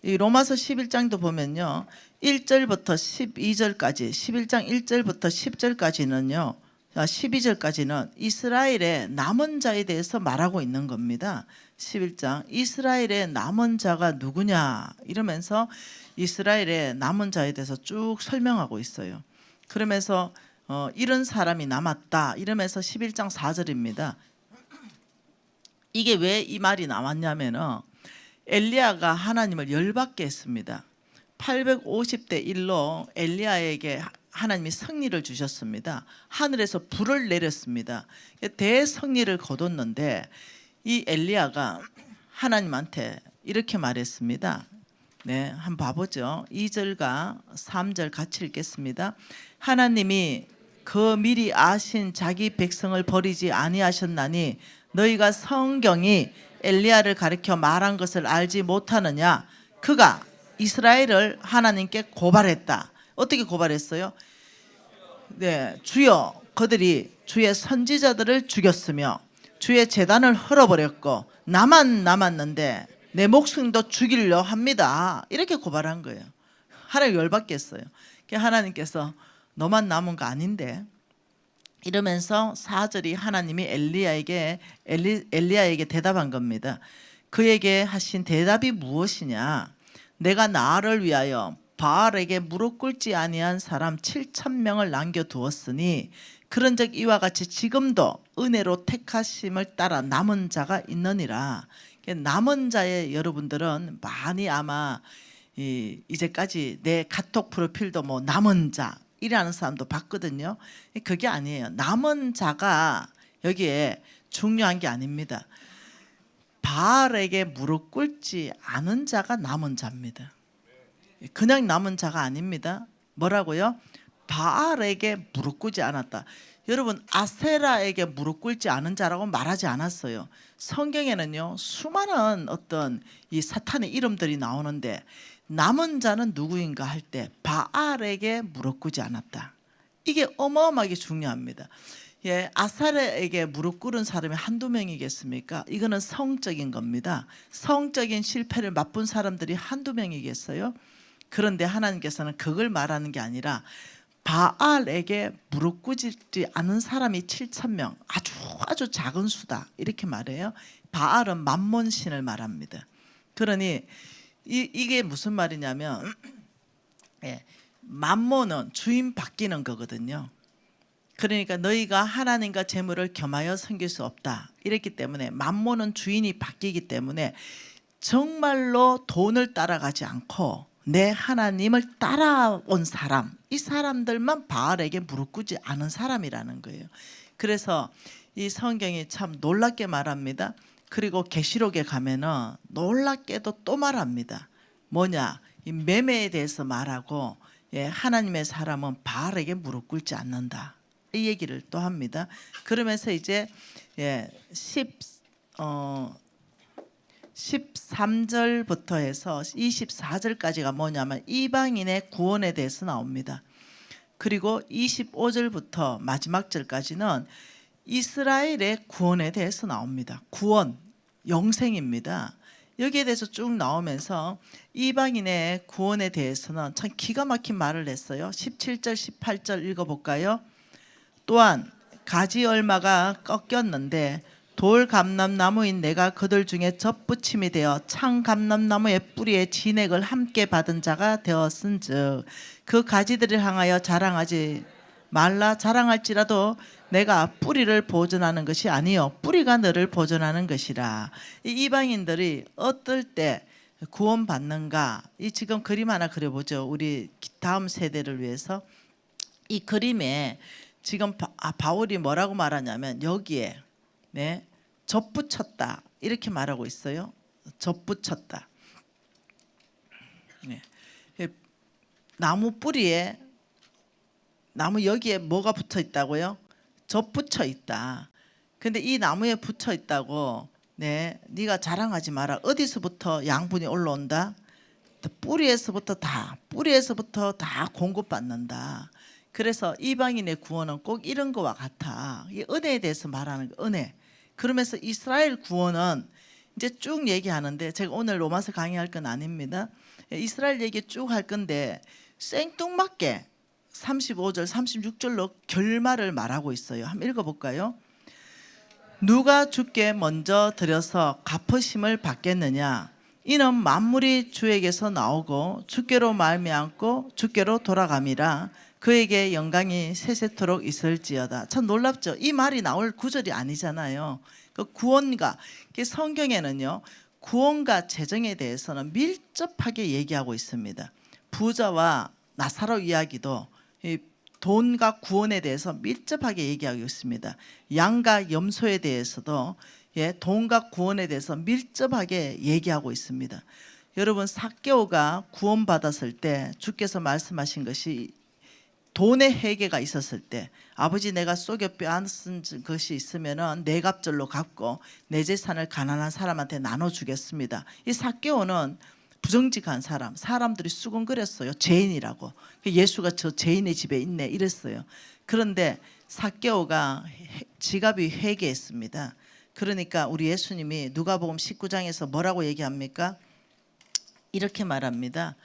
이 로마서 11장도 보면요, 1절부터 12절까지, 11장 1절부터 10절까지는요, 12절까지는 이스라엘의 남은 자에 대해서 말하고 있는 겁니다. 11장 이스라엘의 남은 자가 누구냐 이러면서 이스라엘의 남은 자에 대해서 쭉 설명하고 있어요. 그러면서 이런 사람이 남았다 이러면서 11장 4절입니다. 이게 왜 이 말이 나왔냐면은 엘리야가 하나님을 열받게 했습니다. 850대 1로 엘리야에게 하나님이 승리를 주셨습니다. 하늘에서 불을 내렸습니다. 대승리를 거뒀는데 이 엘리야가 하나님한테 이렇게 말했습니다. 네, 한번 봐보죠. 2절과 3절 같이 읽겠습니다. 하나님이 그 미리 아신 자기 백성을 버리지 아니하셨나니 너희가 성경이 엘리야를 가리켜 말한 것을 알지 못하느냐. 그가 이스라엘을 하나님께 고발했다. 어떻게 고발했어요? 네, 주여 그들이 주의 선지자들을 죽였으며 주의 제단을 헐어버렸고 나만 남았는데 내 목숨도 죽이려 합니다. 이렇게 고발한 거예요. 하나님 열받겠어요. 하나님께서 너만 남은 거 아닌데 이러면서 4절이 하나님이 엘리야에게 대답한 겁니다. 그에게 하신 대답이 무엇이냐? 내가 나를 위하여 바알에게 무릎 꿇지 아니한 사람 7,000명을 남겨두었으니 그런즉 이와 같이 지금도 은혜로 택하심을 따라 남은 자가 있느니라. 남은 자의 여러분들은 많이 아마 이제까지 내 카톡 프로필도 뭐 남은 자 이라는 사람도 봤거든요. 그게 아니에요. 남은 자가 여기에 중요한 게 아닙니다. 바알에게 무릎 꿇지 않은 자가 남은 자입니다. 그냥 남은 자가 아닙니다. 뭐라고요? 바알에게 무릎 꿇지 않았다. 여러분 아세라에게 무릎 꿇지 않은 자라고 말하지 않았어요. 성경에는요 수많은 어떤 이 사탄의 이름들이 나오는데 남은 자는 누구인가 할 때 바알에게 무릎 꿇지 않았다. 이게 어마어마하게 중요합니다. 아사레에게 무릎 꿇은 사람이 한두 명이겠습니까? 이거는 성적인 겁니다. 성적인 실패를 맛본 사람들이 한두 명이겠어요? 그런데 하나님께서는 그걸 말하는 게 아니라 바알에게 무릎 꿇지 않은 사람이 7,000명, 아주 작은 수다 이렇게 말해요. 바알은 만몬신을 말합니다. 그러니 이게 무슨 말이냐면 만몬은 주인 바뀌는 거거든요. 그러니까 너희가 하나님과 재물을 겸하여 섬길 수 없다. 이랬기 때문에 만몬은 주인이 바뀌기 때문에 정말로 돈을 따라가지 않고 내 하나님을 따라온 사람, 이 사람들만 바알에게 무릎 꿇지 않은 사람이라는 거예요. 그래서 이 성경이 참 놀랍게 말합니다. 그리고 계시록에 가면은 놀랍게도 또 말합니다. 뭐냐? 이 매매에 대해서 말하고 하나님의 사람은 바알에게 무릎 꿇지 않는다. 이 얘기를 또 합니다. 그러면서 이제 13절부터 해서 24절까지가 뭐냐면 이방인의 구원에 대해서 나옵니다. 그리고 25절부터 마지막 절까지는 이스라엘의 구원에 대해서 나옵니다. 구원, 영생입니다. 여기에 대해서 쭉 나오면서 이방인의 구원에 대해서는 참 기가 막힌 말을 했어요. 17절, 18절 읽어볼까요? 또한 가지 얼마가 꺾였는데 돌 감람나무인 내가 그들 중에 접붙임이 되어 창 감람나무의 뿌리에 진액을 함께 받은 자가 되었은즉 그 가지들을 향하여 자랑하지 말라. 자랑할지라도 내가 뿌리를 보존하는 것이 아니요 뿌리가 너를 보존하는 것이라. 이 이방인들이 어떨 때 구원받는가? 이 지금 그림 하나 그려보죠. 우리 다음 세대를 위해서. 이 그림에 지금 바울이 뭐라고 말하냐면 여기에 접붙였다 이렇게 말하고 있어요. 접붙였다. 나무 뿌리에 나무 여기에 뭐가 붙어 있다고요? 접붙여 있다. 근데 이 나무에 붙어 있다고 네가 자랑하지 마라. 어디서부터 양분이 올라온다? 뿌리에서부터 다 공급받는다. 그래서 이방인의 구원은 꼭 이런 거와 같아. 이 은혜에 대해서 말하는 거, 은혜. 그러면서 이스라엘 구원은 이제 쭉 얘기하는데 제가 오늘 로마서 강의할 건 아닙니다. 이스라엘 얘기 쭉 할 건데 생뚱맞게 35절, 36절로 결말을 말하고 있어요. 한번 읽어볼까요? 누가 주께 먼저 드려서 갚으심을 받겠느냐? 이는 만물이 주에게서 나오고 주께로 말미암고 주께로 돌아감이라. 그에게 영광이 세세토록 있을지어다. 참 놀랍죠? 이 말이 나올 구절이 아니잖아요. 그 구원과 성경에는요 구원과 재정에 대해서는 밀접하게 얘기하고 있습니다. 부자와 나사로 이야기도 이 돈과 구원에 대해서 밀접하게 얘기하고 있습니다. 양과 염소에 대해서도 돈과 구원에 대해서 밀접하게 얘기하고 있습니다. 여러분 삭개오가 구원받았을 때 주께서 말씀하신 것이 돈의 회개가 있었을 때 아버지 내가 속여 빼앗은 것이 있으면 네 갑절로 갚고 내 재산을 가난한 사람한테 나눠주겠습니다. 이 삭개오는 부정직한 사람, 사람들이 수군거렸어요. 죄인이라고. 예수가 저 죄인의 집에 있네 이랬어요. 그런데 삭개오가 지갑이 회개했습니다. 그러니까 우리 예수님이 누가복음 19장에서 뭐라고 얘기합니까? 이렇게 말합니다.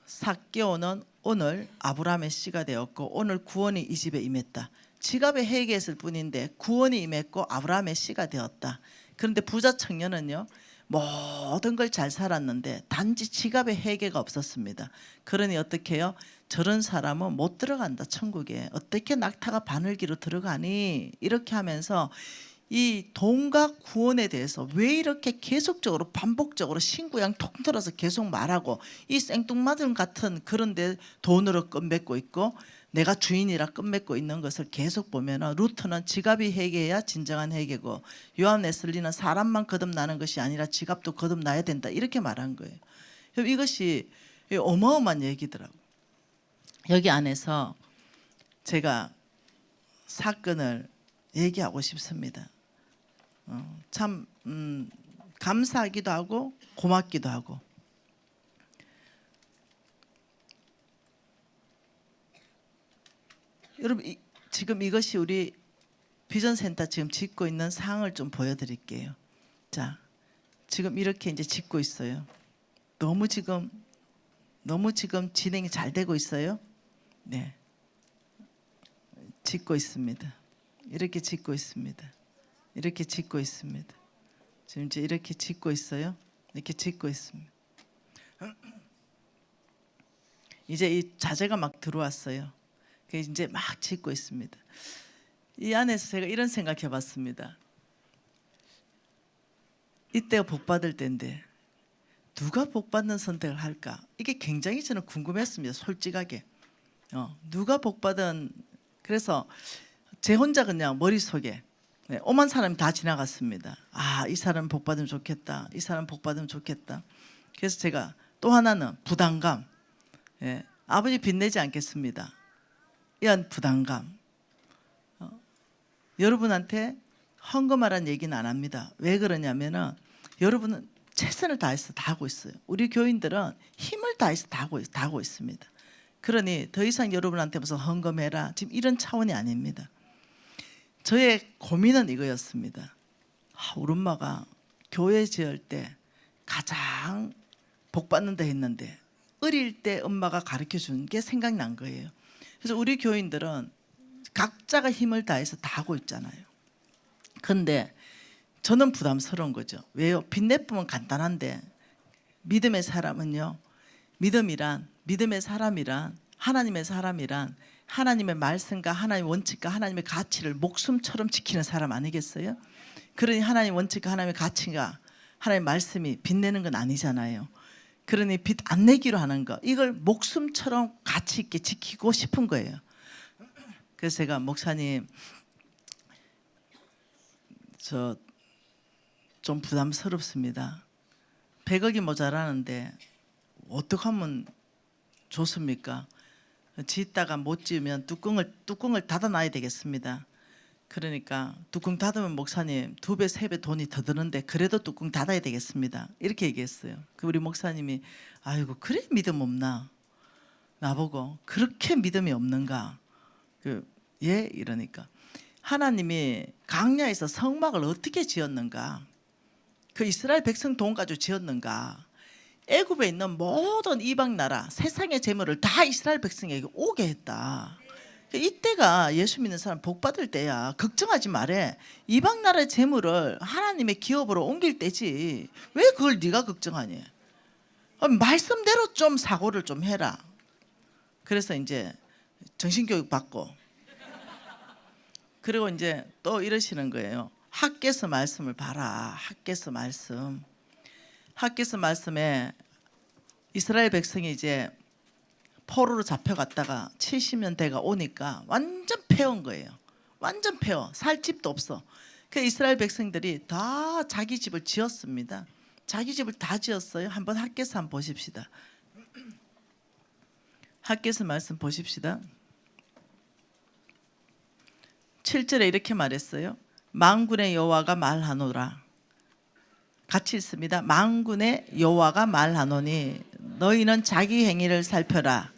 삭개오는 오늘 아브라함의 씨가 되었고 오늘 구원이 이 집에 임했다. 지갑에 회개했을 뿐인데 구원이 임했고 아브라함의 씨가 되었다. 그런데 부자 청년은요 모든 걸 잘 살았는데 단지 지갑에 회개가 없었습니다. 그러니 어떻게 해요? 저런 사람은 못 들어간다 천국에. 어떻게 낙타가 바늘기로 들어가니? 이렇게 하면서 이 돈과 구원에 대해서 왜 이렇게 계속적으로 반복적으로 신구양 통틀어서 계속 말하고 이 생뚱맞은 같은 그런데 돈으로 끝맺고 있고 내가 주인이라 끝맺고 있는 것을 계속 보면 루트는 지갑이 회개해야 진정한 회개고 요한 웨슬리는 사람만 거듭나는 것이 아니라 지갑도 거듭나야 된다 이렇게 말한 거예요. 이것이 어마어마한 얘기더라고요. 여기 안에서 제가 사건을 얘기하고 싶습니다. 참 감사하기도 하고 고맙기도 하고. 여러분 지금 이것이 우리 비전센터 지금 짓고 있는 상황을 좀 보여드릴게요. 자, 지금 이렇게 이제 짓고 있어요. 너무 지금 진행이 잘 되고 있어요. 네, 짓고 있습니다. 이렇게 짓고 있습니다. 이렇게 짓고 있습니다. 지금 이제 이렇게 짓고 있어요. 이렇게 짓고 있습니다. 이제 이 자재가 막 들어왔어요. 이제 막 짓고 있습니다. 이 안에서 제가 이런 생각해봤습니다. 이때가 복 받을 때인데 누가 복 받는 선택을 할까? 이게 굉장히 저는 궁금했습니다. 솔직하게. 누가 복 받은, 그래서 제 혼자 그냥 머릿속에 오만 사람이 다 지나갔습니다. 아, 이 사람 복 받으면 좋겠다. 이 사람 복 받으면 좋겠다. 그래서 제가 또 하나는 부담감. 아버지 빚내지 않겠습니다. 이런 부담감. 여러분한테 헌금하라는 얘기는 안 합니다. 왜 그러냐면은 여러분은 최선을 다해서 다 하고 있어요. 우리 교인들은 힘을 다해서 다 하고 있습니다. 그러니 더 이상 여러분한테 무슨 헌금해라 지금 이런 차원이 아닙니다. 저의 고민은 이거였습니다. 우리 엄마가 교회 지을 때 가장 복 받는다 했는데 어릴 때 엄마가 가르쳐 준 게 생각난 거예요. 그래서 우리 교인들은 각자가 힘을 다해서 다 하고 있잖아요. 근데 저는 부담스러운 거죠. 왜요? 빚내품은 간단한데 믿음의 사람은요. 믿음의 사람이란 하나님의 사람이란 하나님의 말씀과 하나님의 원칙과 하나님의 가치를 목숨처럼 지키는 사람 아니겠어요? 그러니 하나님의 원칙과 하나님의 가치가 하나님의 말씀이 빚내는 건 아니잖아요. 그러니 빚 안 내기로 하는 거 이걸 목숨처럼 가치 있게 지키고 싶은 거예요. 그래서 제가 목사님 저 좀 부담스럽습니다. 100억이 모자라는데 어떻게 하면 좋습니까? 짓다가 못 지으면 뚜껑을 닫아놔야 되겠습니다. 그러니까 뚜껑 닫으면 목사님 2배, 3배 돈이 더 드는데 그래도 뚜껑 닫아야 되겠습니다. 이렇게 얘기했어요. 그 우리 목사님이 아이고 그래 믿음 없나? 나보고 그렇게 믿음이 없는가? 예? 이러니까 하나님이 광야에서 성막을 어떻게 지었는가? 그 이스라엘 백성 돈 가지고 지었는가? 애굽에 있는 모든 이방 나라 세상의 재물을 다 이스라엘 백성에게 오게 했다. 이때가 예수 믿는 사람 복 받을 때야. 걱정하지 말해. 이방 나라의 재물을 하나님의 기업으로 옮길 때지. 왜 그걸 네가 걱정하니? 말씀대로 좀 사고를 좀 해라. 그래서 이제 정신교육 받고 그리고 이제 또 이러시는 거예요. 학개서 말씀을 봐라. 학개서 말씀에 이스라엘 백성이 이제 포로로 잡혀갔다가 70년대가 오니까 완전 패온 거예요. 완전 패워. 살 집도 없어. 그 이스라엘 백성들이 다 자기 집을 지었습니다. 자기 집을 다 지었어요. 한번 학개서 한번 보십시다. 학개서 말씀 보십시다. 7절에 이렇게 말했어요. 만군의 여호와가 말하노라. 같이 있습니다. 만군의 여호와가 말하노니 너희는 자기 행위를 살펴라.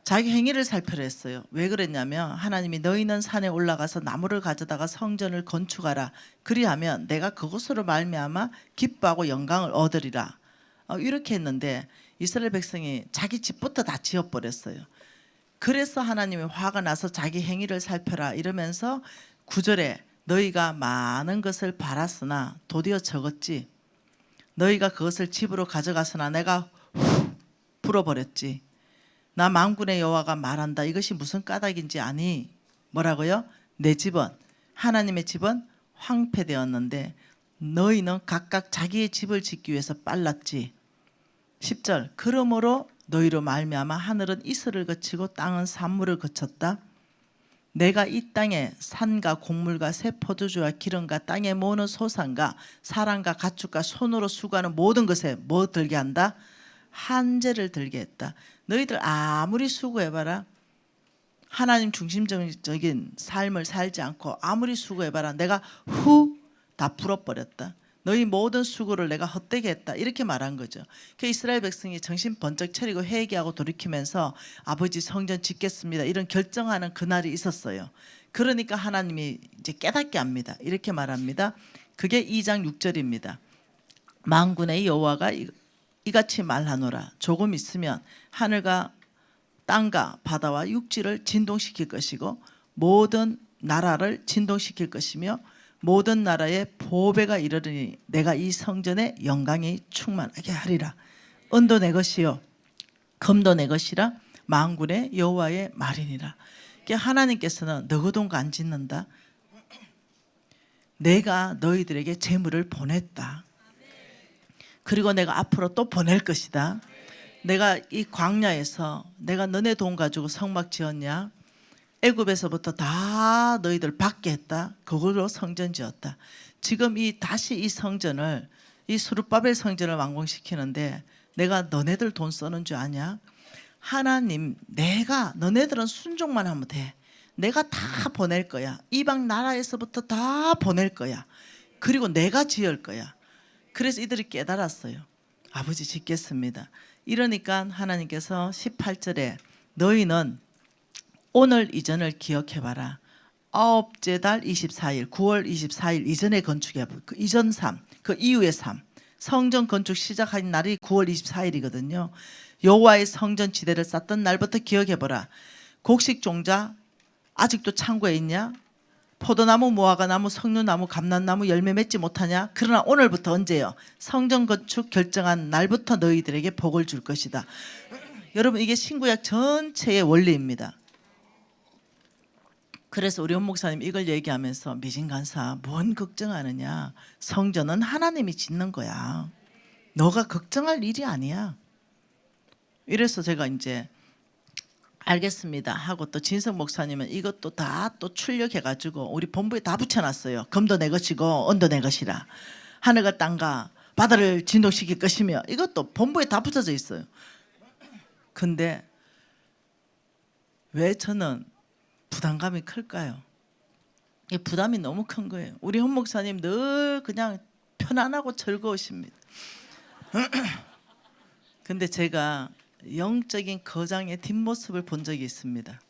자기 행위를 살펴라 했어요. 왜 그랬냐면 하나님이 너희는 산에 올라가서 나무를 가져다가 성전을 건축하라. 그리하면 내가 그곳으로 말미암아 기뻐하고 영광을 얻으리라. 이렇게 했는데 이스라엘 백성이 자기 집부터 다 지어버렸어요. 그래서 하나님이 화가 나서 자기 행위를 살펴라 이러면서 9절에 너희가 많은 것을 바랐으나 도리어 적었지. 너희가 그것을 집으로 가져갔으나 내가 불어버렸지. 나 만군의 여호와가 말한다. 이것이 무슨 까닭인지 아니? 뭐라고요? 내 집은 하나님의 집은 황폐되었는데 너희는 각각 자기의 집을 짓기 위해서 빨랐지. 10절 그러므로 너희로 말미암아 하늘은 이슬을 거치고 땅은 산물을 거쳤다. 내가 이 땅에 산과 곡물과 새 포도주와 기름과 땅에 모으는 소산과 사람과 가축과 손으로 수고하는 모든 것에 뭐 들게 한다? 한재를 들게 했다. 너희들 아무리 수고해봐라. 하나님 중심적인 삶을 살지 않고 아무리 수고해봐라. 내가 다 풀어버렸다. 너희 모든 수고를 내가 헛되게 했다. 이렇게 말한 거죠. 그 이스라엘 백성이 정신 번쩍 차리고 회개하고 돌이키면서 아버지 성전 짓겠습니다. 이런 결정하는 그날이 있었어요. 그러니까 하나님이 이제 깨닫게 합니다. 이렇게 말합니다. 그게 2장 6절입니다. 만군의 여호와가 이같이 말하노라. 조금 있으면 하늘과 땅과 바다와 육지를 진동시킬 것이고 모든 나라를 진동시킬 것이며 모든 나라에 보배가 이르르니 내가 이 성전의 영광이 충만하게 하리라. 은도 내 것이요 금도 내 것이라 만군의 여호와의 말이니라. 하나님께서는 너그동거 안 짓는다. 내가 너희들에게 재물을 보냈다. 그리고 내가 앞으로 또 보낼 것이다. 내가 이 광야에서 내가 너네 돈 가지고 성막 지었냐? 애굽에서부터 다 너희들 받게 했다. 그걸로 성전 지었다. 지금 다시 이 성전을 이 스룹바벨 성전을 완공시키는데 내가 너네들 돈 쓰는 줄 아냐? 하나님, 내가 너네들은 순종만 하면 돼. 내가 다 보낼 거야. 이방 나라에서부터 다 보낼 거야. 그리고 내가 지을 거야. 그래서 이들이 깨달았어요. 아버지 짓겠습니다. 이러니까 하나님께서 18절에 너희는 오늘 이전을 기억해봐라. 아홉째 달 24일 9월 24일 이전에 건축해봐. 그 이전 삶, 그 이후의 삶. 성전 건축 시작한 날이 9월 24일이거든요. 여호와의 성전 지대를 쌓던 날부터 기억해보라. 곡식 종자 아직도 창고에 있냐? 포도나무, 무화과나무, 석류나무, 감람나무 열매 맺지 못하냐? 그러나 오늘부터 언제요? 성전 건축 결정한 날부터 너희들에게 복을 줄 것이다. 여러분, 이게 신구약 전체의 원리입니다. 그래서 우리 원 목사님 이걸 얘기하면서 미진간사 뭔 걱정하느냐? 성전은 하나님이 짓는 거야. 너가 걱정할 일이 아니야. 이래서 제가 이제 알겠습니다 하고 또 진성 목사님은 이것도 다 또 출력해가지고 우리 본부에 다 붙여놨어요. 금도 내 것이고 은도 내 것이라 하늘과 땅과 바다를 진동시킬 것이며 이것도 본부에 다 붙여져 있어요. 근데 왜 저는 부담감이 클까요? 이 부담이 너무 큰 거예요. 우리 헌 목사님 늘 그냥 편안하고 즐거우십니다. 근데 제가 영적인 거장의 뒷모습을 본 적이 있습니다.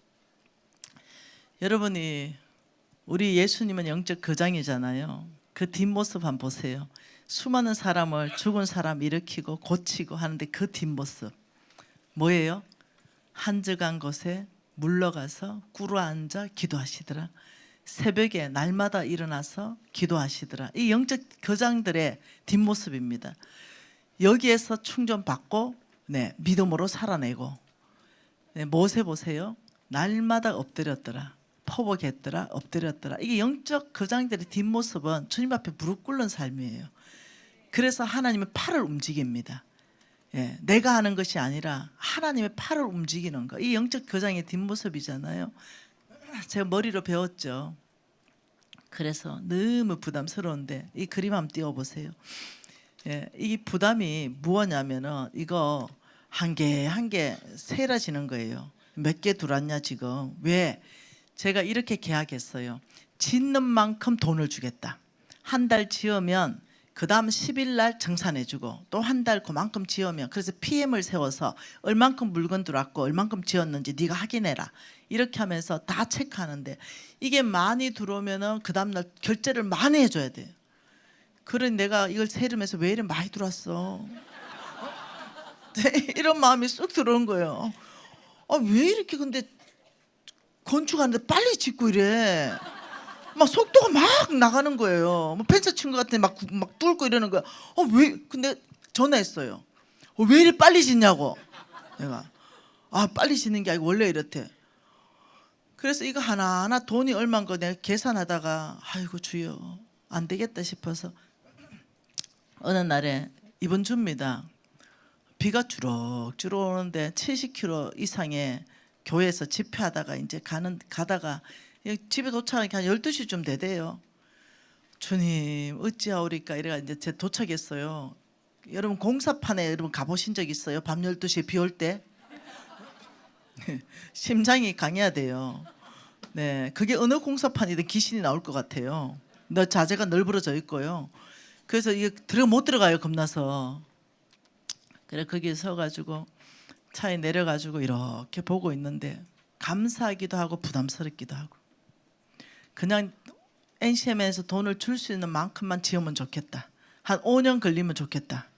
여러분이 우리 예수님은 영적 거장이잖아요. 그 뒷모습 한번 보세요. 수많은 사람을 죽은 사람 일으키고 고치고 하는데 그 뒷모습 뭐예요? 한적한 곳에 물러가서 꿇어앉아 기도하시더라. 새벽에 날마다 일어나서 기도하시더라. 이 영적 거장들의 뒷모습입니다. 여기에서 충전받고 믿음으로 살아내고 모세 보세요. 날마다 엎드렸더라. 퍼복했더라. 엎드렸더라. 이게 영적 거장들의 뒷모습은 주님 앞에 무릎 꿇는 삶이에요. 그래서 하나님의 팔을 움직입니다. 내가 하는 것이 아니라 하나님의 팔을 움직이는 거. 이 영적 거장의 뒷모습이잖아요. 제가 머리로 배웠죠. 그래서 너무 부담스러운데 이 그림 한번 띄워보세요. 이 부담이 무엇냐면은 이거 한 개 한 개 세라지는 거예요. 몇 개 들어왔냐 지금. 왜? 제가 이렇게 계약했어요. 짓는 만큼 돈을 주겠다. 한 달 지으면 그 다음 10일 날 정산해주고 또 한 달 그만큼 지으면 그래서 PM을 세워서 얼만큼 물건 들어왔고 얼만큼 지었는지 네가 확인해라. 이렇게 하면서 다 체크하는데 이게 많이 들어오면은 그 다음 날 결제를 많이 해줘야 돼요. 그래 내가 이걸 세르면서 왜 이렇게 많이 들어왔어? 이런 마음이 쑥 들어온 거예요. 왜 이렇게 근데 건축하는데 빨리 짓고 이래? 막 속도가 막 나가는 거예요. 뭐 펜스 친 것 같아 막 뚫고 이러는 거야. 왜? 근데 전화했어요. 왜 이렇게 빨리 짓냐고. 내가 빨리 짓는 게 아니고 원래 이렇대. 그래서 이거 하나하나 돈이 얼마인 거 내가 계산하다가 아이고 주여 안 되겠다 싶어서 어느 날에 이번 주입니다. 비가 주럭주럭 오는데 70km 이상의 교회에서 집회하다가 이제 가다가 집에 도착하니까 한 12시쯤 되대요. 주님 어찌하오리까 이래가 이제 제 도착했어요. 여러분 공사판에 여러분 가보신 적 있어요? 밤 12시에 비 올 때? 심장이 강해야 돼요. 그게 어느 공사판이든 귀신이 나올 것 같아요. 너 자재가 널브러져 있고요. 그래서 이게 못 들어가요, 겁나서. 그래 거기에 서가지고 차에 내려가지고 이렇게 보고 있는데 감사하기도 하고 부담스럽기도 하고, 그냥 NCM에서 돈을 줄 수 있는 만큼만 지으면 좋겠다. 한 5년 걸리면 좋겠다.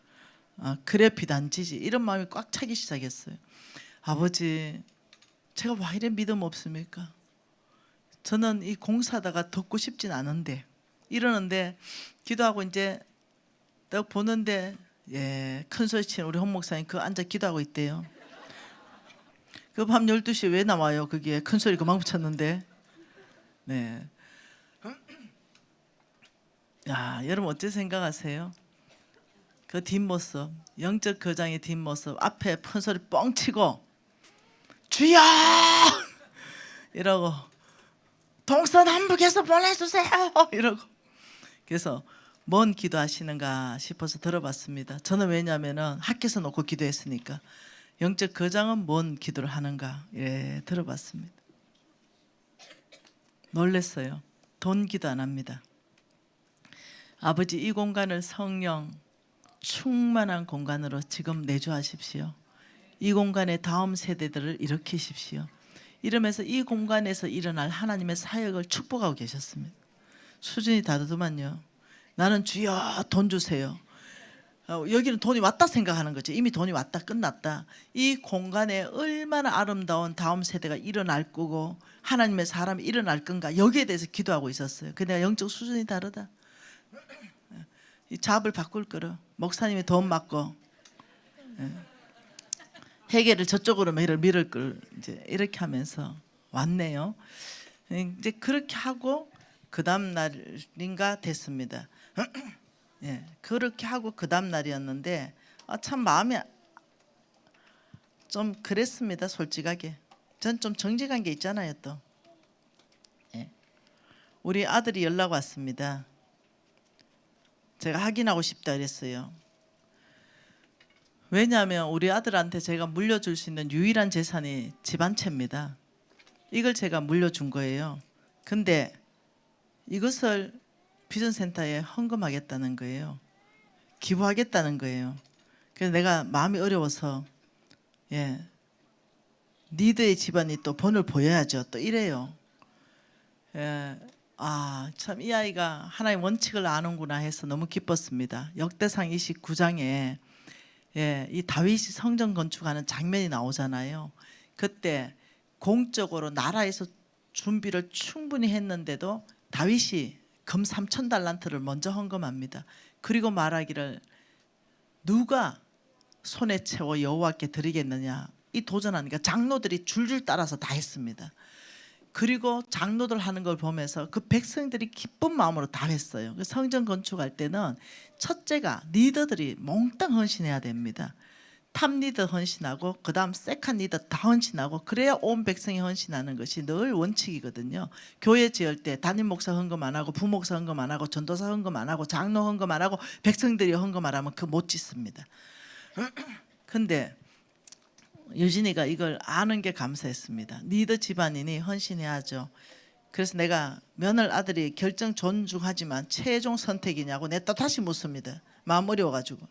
그래 비단지지. 이런 마음이 꽉 차기 시작했어요. 아버지, 제가 왜 이래 믿음 없습니까? 저는 이 공사다가 덮고 싶진 않은데 이러는데 기도하고 이제 딱 보는데 큰 소리 치는 우리 홍 목사님 그 앉아 기도하고 있대요. 그 밤 12시에 왜 나와요? 거기에 큰 소리 그만 붙였는데. 네. 야, 여러분 어떻게 생각하세요? 그 뒷모습, 영적 거장의 뒷모습, 앞에 큰 소리 뻥 치고 주여! 이러고 동서남북에서 보내주세요! 이러고. 그래서 뭔 기도하시는가 싶어서 들어봤습니다. 저는 왜냐하면 학교에서 놓고 기도했으니까. 영적 거장은 뭔 기도를 하는가, 예, 들어봤습니다. 놀랬어요. 돈 기도 안 합니다. 아버지, 이 공간을 성령 충만한 공간으로 지금 내주하십시오. 이 공간의 다음 세대들을 일으키십시오. 이러면서 이 공간에서 일어날 하나님의 사역을 축복하고 계셨습니다. 수준이 다르더만요. 나는 주여 돈 주세요. 여기는 돈이 왔다 생각하는 거죠. 이미 돈이 왔다 끝났다. 이 공간에 얼마나 아름다운 다음 세대가 일어날 거고 하나님의 사람이 일어날 건가, 여기에 대해서 기도하고 있었어요. 근데 내가 영적 수준이 다르다. 이 잡을 바꿀 거라. 목사님이 돈 맞고 회개를 저쪽으로 밀을 걸, 이제 이렇게 하면서 왔네요. 이제 그렇게 하고 그 다음 날인가 됐습니다. 예, 그렇게 하고 그 다음 날이었는데 참 마음이 좀 그랬습니다. 솔직하게 전 좀 정직한 게 있잖아요. 또 예. 우리 아들이 연락 왔습니다. 제가 확인하고 싶다 그랬어요. 왜냐하면 우리 아들한테 제가 물려줄 수 있는 유일한 재산이 집 한 채입니다. 이걸 제가 물려준 거예요. 근데 이것을 비전센터에 헌금하겠다는 거예요. 기부하겠다는 거예요. 그래서 내가 마음이 어려워서 니들의 집안이 또 본을 보여야죠. 또 이래요. 참 이 아이가 하나의 원칙을 아는구나 해서 너무 기뻤습니다. 역대상 29장에 이 다윗이 성전 건축하는 장면이 나오잖아요. 그때 공적으로 나라에서 준비를 충분히 했는데도 다윗이 금 3,000달란트를 먼저 헌금합니다. 그리고 말하기를 누가 손에 채워 여호와께 드리겠느냐, 이 도전하니까 장로들이 줄줄 따라서 다 했습니다. 그리고 장로들 하는 걸 보면서 그 백성들이 기쁜 마음으로 다 했어요. 성전 건축할 때는 첫째가 리더들이 몽땅 헌신해야 됩니다. 탑 리더 헌신하고 그 다음 세컨 리더 다 헌신하고, 그래야 온 백성이 헌신하는 것이 늘 원칙이거든요. 교회 지을 때 담임 목사 헌금 안 하고 부목사 헌금 안 하고 전도사 헌금 안 하고 장로 헌금 안 하고 백성들이 헌금 안 하면 그 못 짓습니다. 근데 유진이가 이걸 아는 게 감사했습니다. 리더 집안이니 헌신해야죠. 그래서 내가 며느리 아들이 결정 존중하지만 최종 선택이냐고 내가 또 다시 묻습니다. 마음 어려워가지고.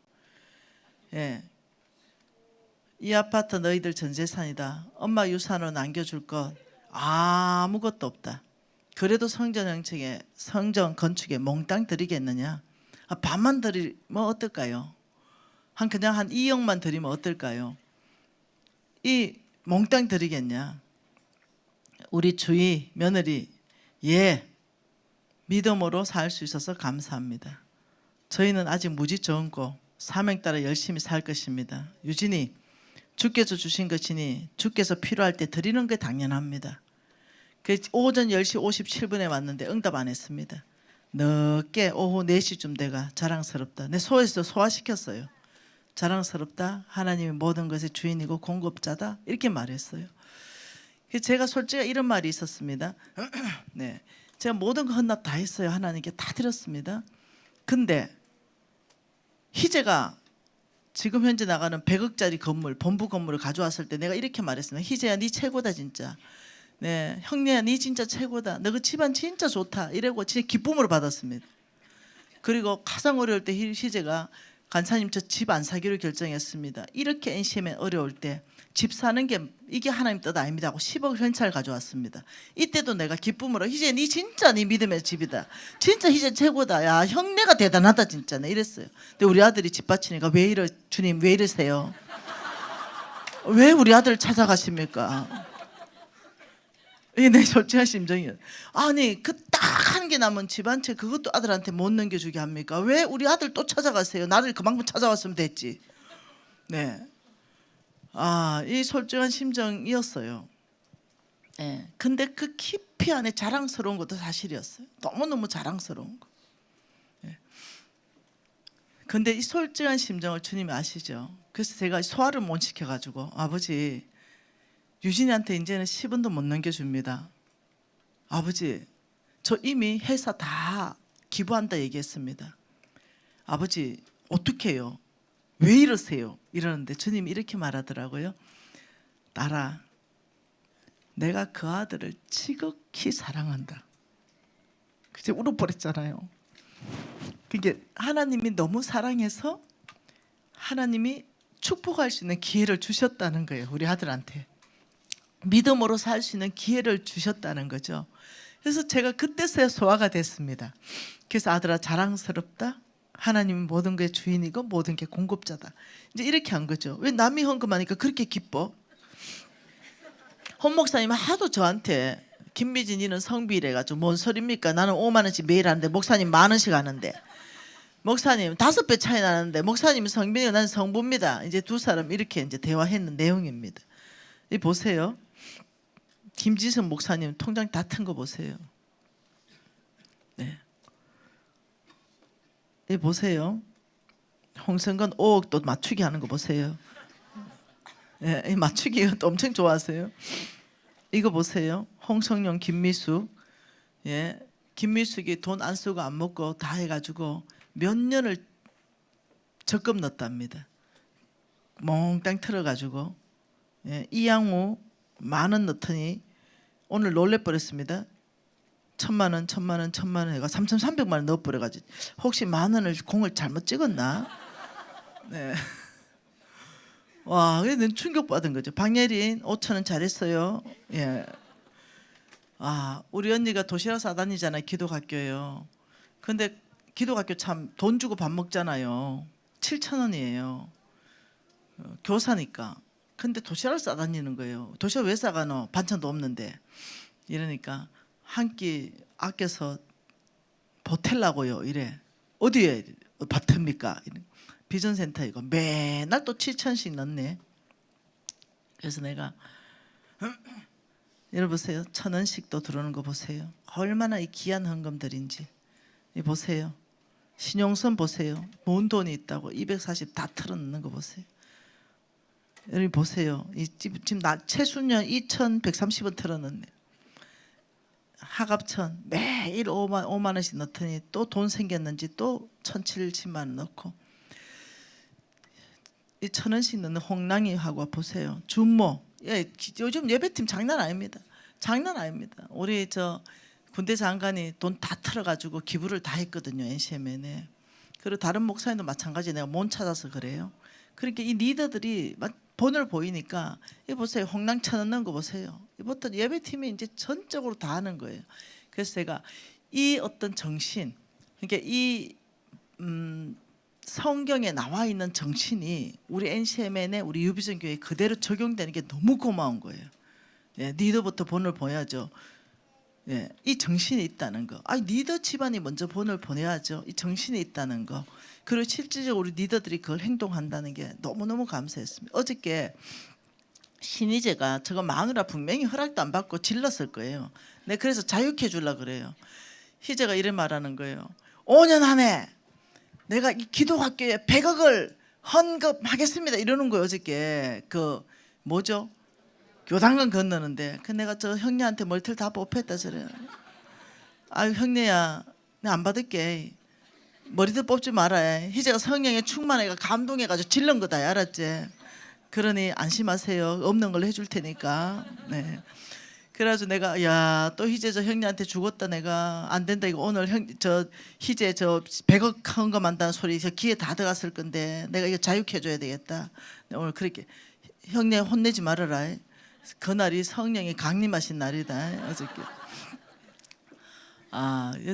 이 아파트 너희들 전 재산이다. 엄마 유산으로 남겨줄 것 아무것도 없다. 그래도 성전 건축에 몽땅 드리겠느냐? 반만 드리면 어떨까요? 그냥 한 2억만 드리면 어떨까요? 이 몽땅 드리겠냐? 우리 주위 며느리 믿음으로 살 수 있어서 감사합니다. 저희는 아직 무지 젊고 사명 따라 열심히 살 것입니다. 유진이 주께서 주신 것이니 주께서 필요할 때 드리는 게 당연합니다. 오전 10시 57분에 왔는데 응답 안 했습니다. 늦게 오후 4시쯤 돼가 자랑스럽다. 내 소에서 소화시켰어요. 자랑스럽다. 하나님이 모든 것의 주인이고 공급자다. 이렇게 말했어요. 제가 솔직히 이런 말이 있었습니다. 네, 제가 모든 거 헌납 다 했어요. 하나님께 다 드렸습니다. 근데 희재가 지금 현재 나가는 100억짜리 건물, 본부 건물을 가져왔을 때 내가 이렇게 말했습니다. 희재야, 네 최고다 진짜. 네, 형네야, 네 진짜 최고다. 너 그 집안 진짜 좋다. 이러고 진짜 기쁨으로 받았습니다. 그리고 가장 어려울 때 희재가 간사님 저 집 안 사기로 결정했습니다. 이렇게 NCM에 어려울 때 집 사는 게 이게 하나님 뜻 아닙니다 하고 10억 현찰 가져왔습니다. 이때도 내가 기쁨으로 희재 니 진짜 니 믿음의 집이다. 진짜 희재 최고다. 야 형네가 대단하다 진짜. 내 이랬어요. 근데 우리 아들이 집 바치니까 왜 이러 주님 왜 이러세요? 왜 우리 아들 찾아가십니까? 이게 내 솔직한 심정이에요. 아니 그 딱 한 개 남은 집 한 채 그것도 아들한테 못 넘겨주게 합니까? 왜 우리 아들 또 찾아가세요? 나를 그만큼 찾아왔으면 됐지. 네. 이 솔직한 심정이었어요. 네. 근데 그 깊이 안에 자랑스러운 것도 사실이었어요. 너무너무 자랑스러운 거. 네. 근데 이 솔직한 심정을 주님이 아시죠? 그래서 제가 소화를 못 시켜가지고 아버지 유진이한테 이제는 10원도 못 넘겨줍니다. 아버지 저 이미 회사 다 기부한다 얘기했습니다. 아버지 어떻게 해요? 왜 이러세요? 이러는데 주님이 이렇게 말하더라고요. 딸아 내가 그 아들을 지극히 사랑한다. 그제 울어버렸잖아요. 그게 하나님이 너무 사랑해서 하나님이 축복할 수 있는 기회를 주셨다는 거예요. 우리 아들한테. 믿음으로 살 수 있는 기회를 주셨다는 거죠. 그래서 제가 그때서야 소화가 됐습니다. 그래서 아들아 자랑스럽다. 하나님은 모든 게 주인이고 모든 게 공급자다. 이제 이렇게 한 거죠. 왜 남이 헌금하니까 그렇게 기뻐? 헌 목사님 하도 저한테 김미진 이는 성비래가지고 뭔 소리입니까? 나는 5만 원씩 매일 하는데 목사님 10,000원씩 하는데 목사님 5배 차이 나는데 목사님이 성빈이고 나는 성부입니다. 이제 두 사람 이렇게 이제 대화했는 내용입니다. 이 보세요. 김지선 목사님 통장 다 튼 거 보세요. 네. 이 보세요. 홍성건 5억 또 맞추기 하는 거 보세요. 네, 이 맞추기 또 엄청 좋아하세요. 이거 보세요. 홍성용, 김미숙. 예, 김미숙이 돈 안 쓰고 안 먹고 다 해가지고 몇 년을 적금 넣었답니다. 몽땅 틀어가지고 예, 이양우 10,000원 넣더니 오늘 놀래버렸습니다. 1,000만 원, 1,000만 원, 1,000만 원 해가 3,300만 원 넣어버려가지고 혹시 10,000원을 공을 잘못 찍었나? 네. 와, 그래서 충격받은 거죠. 박예린 5,000원 잘했어요. 예. 우리 언니가 도시락 싸다니잖아요. 기도학교요. 근데 기도학교 참 돈 주고 밥 먹잖아요. 7,000원이에요. 교사니까. 근데 도시락을 싸다니는 거예요. 도시락 왜 싸가노? 반찬도 없는데. 이러니까 한 끼 아껴서 보탤라고요. 이래. 어디에 받습니까? 비전센터 이거 맨날 또 7,000씩 넣네. 그래서 내가 여러분 보세요. 1,000원씩 또 들어오는 거 보세요. 얼마나 이 귀한 헌금들인지. 이 보세요. 신용선 보세요. 뭔 돈이 있다고 240 다 틀어넣는 거 보세요. 여러분 보세요. 지금 최순년 2,130원 틀어넣네. 하갑천 매일 5만 원씩 넣더니 또 돈 생겼는지 또 1,070만 원 넣고 이 1,000원씩 넣는 홍랑이하고 보세요. 준모. 예, 요즘 예배팀 장난 아닙니다. 장난 아닙니다. 우리 저 군대 장관이 돈 다 틀어가지고 기부를 다 했거든요. NCMN에. 그리고 다른 목사님도 마찬가지. 내가 못 찾아서 그래요. 그러니까 이 리더들이 막 본을 보이니까 이 보세요. 홍랑 1,000원 넣은 거 보세요. 이부터 예배팀이 이제 전적으로 다 하는 거예요. 그래서 제가 이 어떤 정신, 그러니까 이 성경에 나와 있는 정신이 우리 NCMN에 우리 유비전 교회에 그대로 적용되는 게 너무 고마운 거예요. 예, 리더부터 본을 보여야죠. 예, 이 정신이 있다는 거. 리더 집안이 먼저 본을 보내야죠. 이 정신이 있다는 거. 그리고 실질적으로 우리 리더들이 그걸 행동한다는 게 너무너무 감사했습니다. 어저께 신희재가 저거 마누라 분명히 허락도 안 받고 질렀을 거예요. 네, 그래서 자유케 해주려고 그래요. 희재가 이래 말하는 거예요. 5년 안에 내가 이 기도학교에 100억을 헌금하겠습니다. 이러는 거예요. 어저께 그 뭐죠? 교단관 건너는데 그 내가 저 형님한테 머리털 다 뽑혔다 저래요. 아유 형님야 내가 안 받을게. 머리도 뽑지 마라. 희재가 성령에 충만해가 감동해가지고 질른 거다. 알았지? 그러니 안심하세요. 없는 걸로 해줄 테니까. 네. 그래가지고 내가 야 또 희재 저 형님한테 죽었다 내가 안 된다 이거 오늘 형 저 희재 저 100억 헌금한다는 소리 저 귀에 다 들어갔을 건데 내가 이거 자육해줘야 되겠다. 오늘 그렇게 형님 혼내지 말아라. 그날이 성령이 강림하신 날이다 어저께.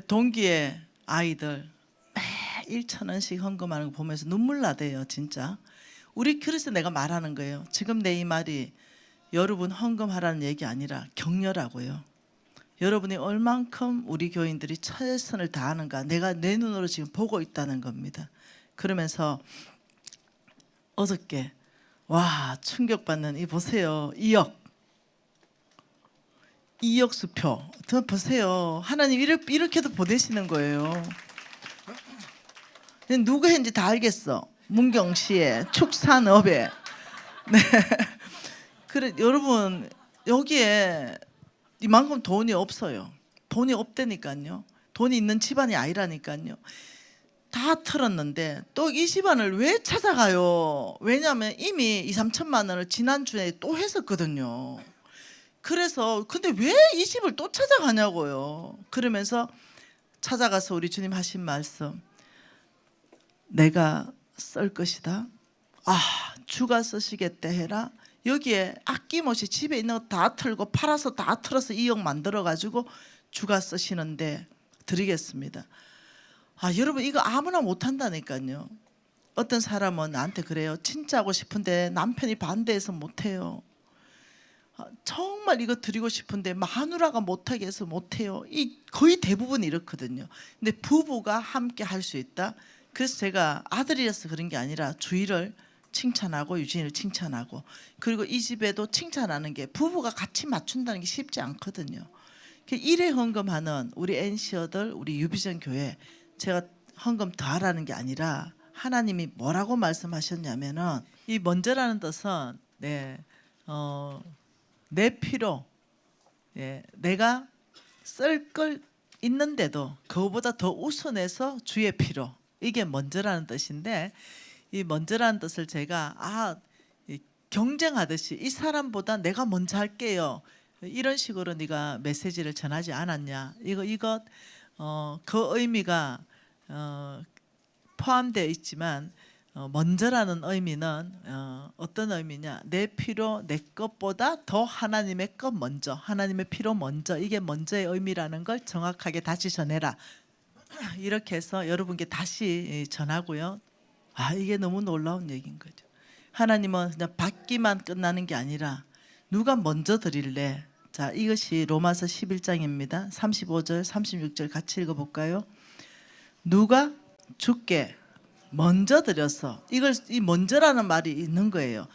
동기의 아이들 매 1,000원씩 헌금하는 거 보면서 눈물 나대요 진짜. 우리 그래서 내가 말하는 거예요. 지금 내 이 말이 여러분 헌금하라는 얘기 아니라 격려라고요. 여러분이 얼만큼 우리 교인들이 최선을 다하는가 내가 내 눈으로 지금 보고 있다는 겁니다. 그러면서 어저께 와 충격받는 이 보세요. 2억 수표. 더 보세요. 하나님 이렇게도 보내시는 거예요. 누가 했는지 다 알겠어. 문경시에 축산업에. 네. 그래 여러분 여기에 이만큼 돈이 없어요. 돈이 없다니까요. 돈이 있는 집안이 아니라니까요. 다 털었는데 또 이 집안을 왜 찾아가요? 왜냐하면 이미 2, 3천만 원을 지난주에 또 했었거든요. 그래서 근데 왜 이 집을 또 찾아가냐고요. 그러면서 찾아가서 우리 주님 하신 말씀 내가 쓸 것이다. 주가 쓰시겠다 해라. 여기에 아낌없이 집에 있는 거 다 털고 팔아서 다 털어서 2억 만들어가지고 주가 쓰시는데 드리겠습니다. 여러분 이거 아무나 못한다니까요. 어떤 사람은 나한테 그래요. 진짜 하고 싶은데 남편이 반대해서 못해요. 정말 이거 드리고 싶은데 마누라가 못하게 해서 못해요. 거의 대부분 이렇거든요. 근데 부부가 함께 할 수 있다. 그래서 제가 아들이라서 그런 게 아니라 주의를 칭찬하고 유진이를 칭찬하고 그리고 이 집에도 칭찬하는 게 부부가 같이 맞춘다는 게 쉽지 않거든요. 일회 헌금하는 우리 NC어들 우리 유비전 교회 제가 헌금 더 하라는 게 아니라 하나님이 뭐라고 말씀하셨냐면은 이 먼저라는 뜻은 내 필요 내가 쓸 걸 있는데도 그거보다 더 우선해서 주의 필요 이게 먼저라는 뜻인데 이 먼저라는 뜻을 제가 경쟁하듯이 이 사람보다 내가 먼저 할게요. 이런 식으로 네가 메시지를 전하지 않았냐. 이것 그 의미가 포함되어 있지만 먼저라는 의미는 어떤 의미냐. 내 필요 내 것보다 더 하나님의 것 먼저 하나님의 필요 먼저 이게 먼저의 의미라는 걸 정확하게 다시 전해라. 이렇게 해서 여러분께 다시 전하고요. 이게 너무 놀라운 얘기인 거죠. 하나님은 그냥 받기만 끝나는 게 아니라 누가 먼저 드릴래? 자, 이것이 로마서 11장입니다. 35절, 36절 같이 읽어볼까요? 누가 주께 먼저 드려서 이 먼저라는 말이 있는 거예요.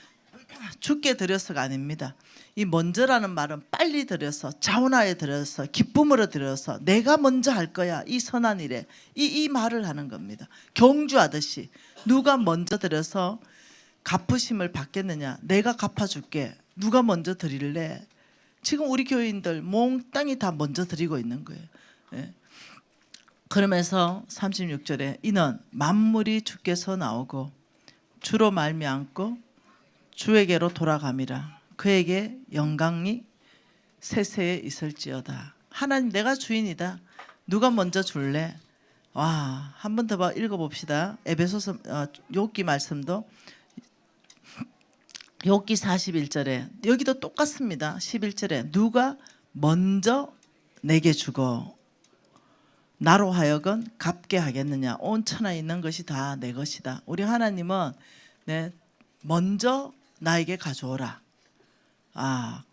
주께 드려서가 아닙니다. 이 먼저라는 말은 빨리 드려서 자원하에 드려서 기쁨으로 드려서 내가 먼저 할 거야 이 선한 일에 이 말을 하는 겁니다. 경주하듯이 누가 먼저 드려서 갚으심을 받겠느냐. 내가 갚아줄게. 누가 먼저 드릴래? 지금 우리 교인들 몽땅이 다 먼저 드리고 있는 거예요. 그러면서 36절에 이는 만물이 주께서 나오고 주로 말미암고 주에게로 돌아감이라. 그에게 영광이 세세에 있을지어다. 하나님 내가 주인이다. 누가 먼저 줄래? 한 번 더 읽어봅시다. 에베소서 욥기 말씀도 욥기 41절에 여기도 똑같습니다. 11절에 누가 먼저 내게 주고 나로 하여금 갚게 하겠느냐. 온 천하에 있는 것이 다 내 것이다. 우리 하나님은 먼저 나에게 가져오라.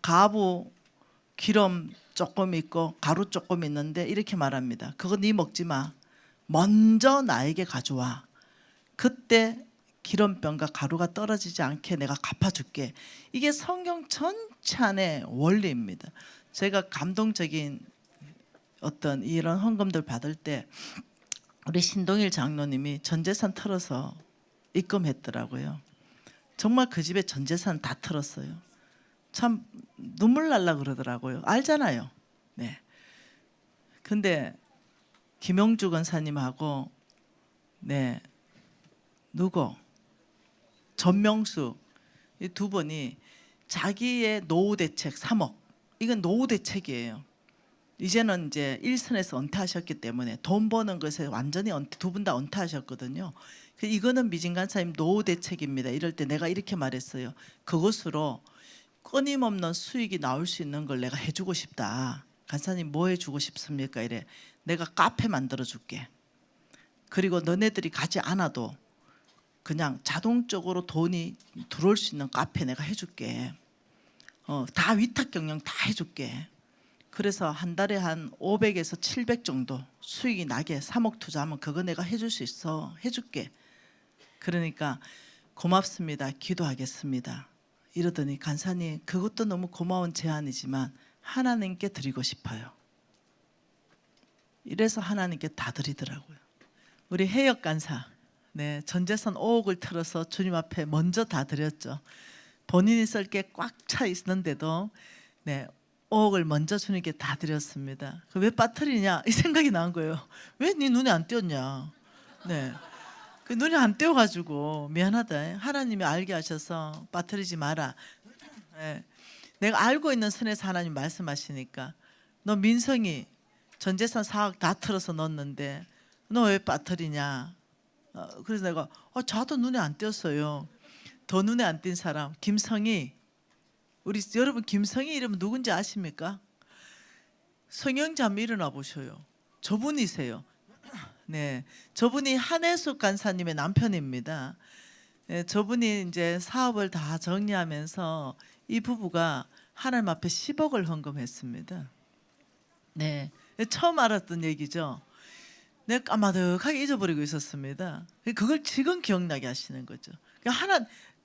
가부 기름 조금 있고 가루 조금 있는데 이렇게 말합니다. 그거 네 먹지 마. 먼저 나에게 가져와. 그때 기름병과 가루가 떨어지지 않게 내가 갚아줄게. 이게 성경 전체 안의 원리입니다. 제가 감동적인 어떤 이런 헌금들 받을 때 우리 신동일 장로님이 전재산 털어서 입금했더라고요. 정말 그 집에 전재산 다 털었어요. 참 눈물 날라 그러더라고요. 알잖아요. 네. 근데 김영주 권사님하고 누구? 전명수 이 두 분이 자기의 노후 대책 3억 이건 노후 대책이에요. 이제는 이제 일선에서 은퇴하셨기 때문에 돈 버는 것에 완전히 두 분 다 은퇴하셨거든요. 이거는 미진 간사님 노후 대책입니다. 이럴 때 내가 이렇게 말했어요. 그것으로 끊임없는 수익이 나올 수 있는 걸 내가 해주고 싶다. 간사님 뭐 해주고 싶습니까? 이래. 내가 카페 만들어줄게. 그리고 너네들이 가지 않아도 그냥 자동적으로 돈이 들어올 수 있는 카페 내가 해줄게. 다 위탁 경영 다 해줄게. 그래서 한 달에 한 500에서 700 정도 수익이 나게 3억 투자하면 그거 내가 해줄 수 있어. 해줄게. 그러니까 고맙습니다. 기도하겠습니다. 이러더니 간사님 그것도 너무 고마운 제안이지만 하나님께 드리고 싶어요. 이래서 하나님께 다 드리더라고요. 우리 해역 간사 네, 전재산 5억을 틀어서 주님 앞에 먼저 다 드렸죠. 본인이 쓸 게 꽉 차 있는데도 네, 5억을 먼저 주님께 다 드렸습니다. 왜 빠뜨리냐 이 생각이 난 거예요. 왜 네 눈에 안 띄었냐. 네, 그 눈에 안 띄어가지고 미안하다. 하나님이 알게 하셔서 빠뜨리지 마라. 네, 내가 알고 있는 선에서 하나님 말씀하시니까 너 민성이 전재산 4억 다 틀어서 넣었는데 너 왜 빠뜨리냐. 그래서 내가 저도 눈에 안 띄었어요. 더 눈에 안 띈 사람 김성희. 우리 여러분 김성희 이름은 누군지 아십니까? 성영자 한번 일어나 보셔요. 저분이세요. 네, 저분이 한혜숙 간사님의 남편입니다. 네, 저분이 이제 사업을 다 정리하면서 이 부부가 하나님 앞에 10억을 헌금했습니다. 네, 처음 알았던 얘기죠. 내가 까마득하게 잊어버리고 있었습니다. 그걸 지금 기억나게 하시는 거죠.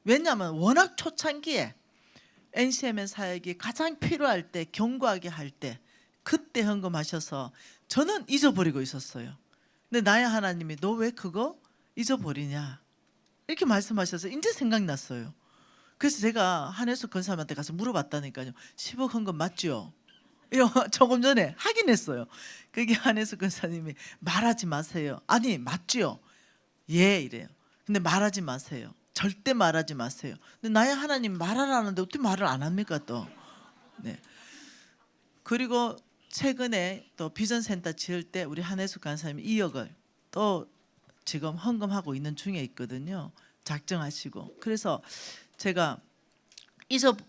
왜냐하면 워낙 초창기에 NCMN 사역이 가장 필요할 때, 견고하게 할 때 그때 헌금하셔서 저는 잊어버리고 있었어요. 근데 나의 하나님이 너 왜 그거 잊어버리냐 이렇게 말씀하셔서 이제 생각났어요. 그래서 제가 한혜숙 권사님한테 가서 물어봤다니까요. 10억 헌금 맞죠? 조금 전에 확인했어요. 그게 한혜숙 권사님이 말하지 마세요. 아니 맞죠? 예 이래요. 근데 말하지 마세요. 절대 말하지 마세요. 근데 나의 하나님 말하라는데 어떻게 말을 안 합니까 또? 네. 그리고 최근에 또 비전센터 지을 때 우리 한혜숙 간사님이 2억을 또 지금 헌금하고 있는 중에 있거든요. 작정하시고. 그래서 제가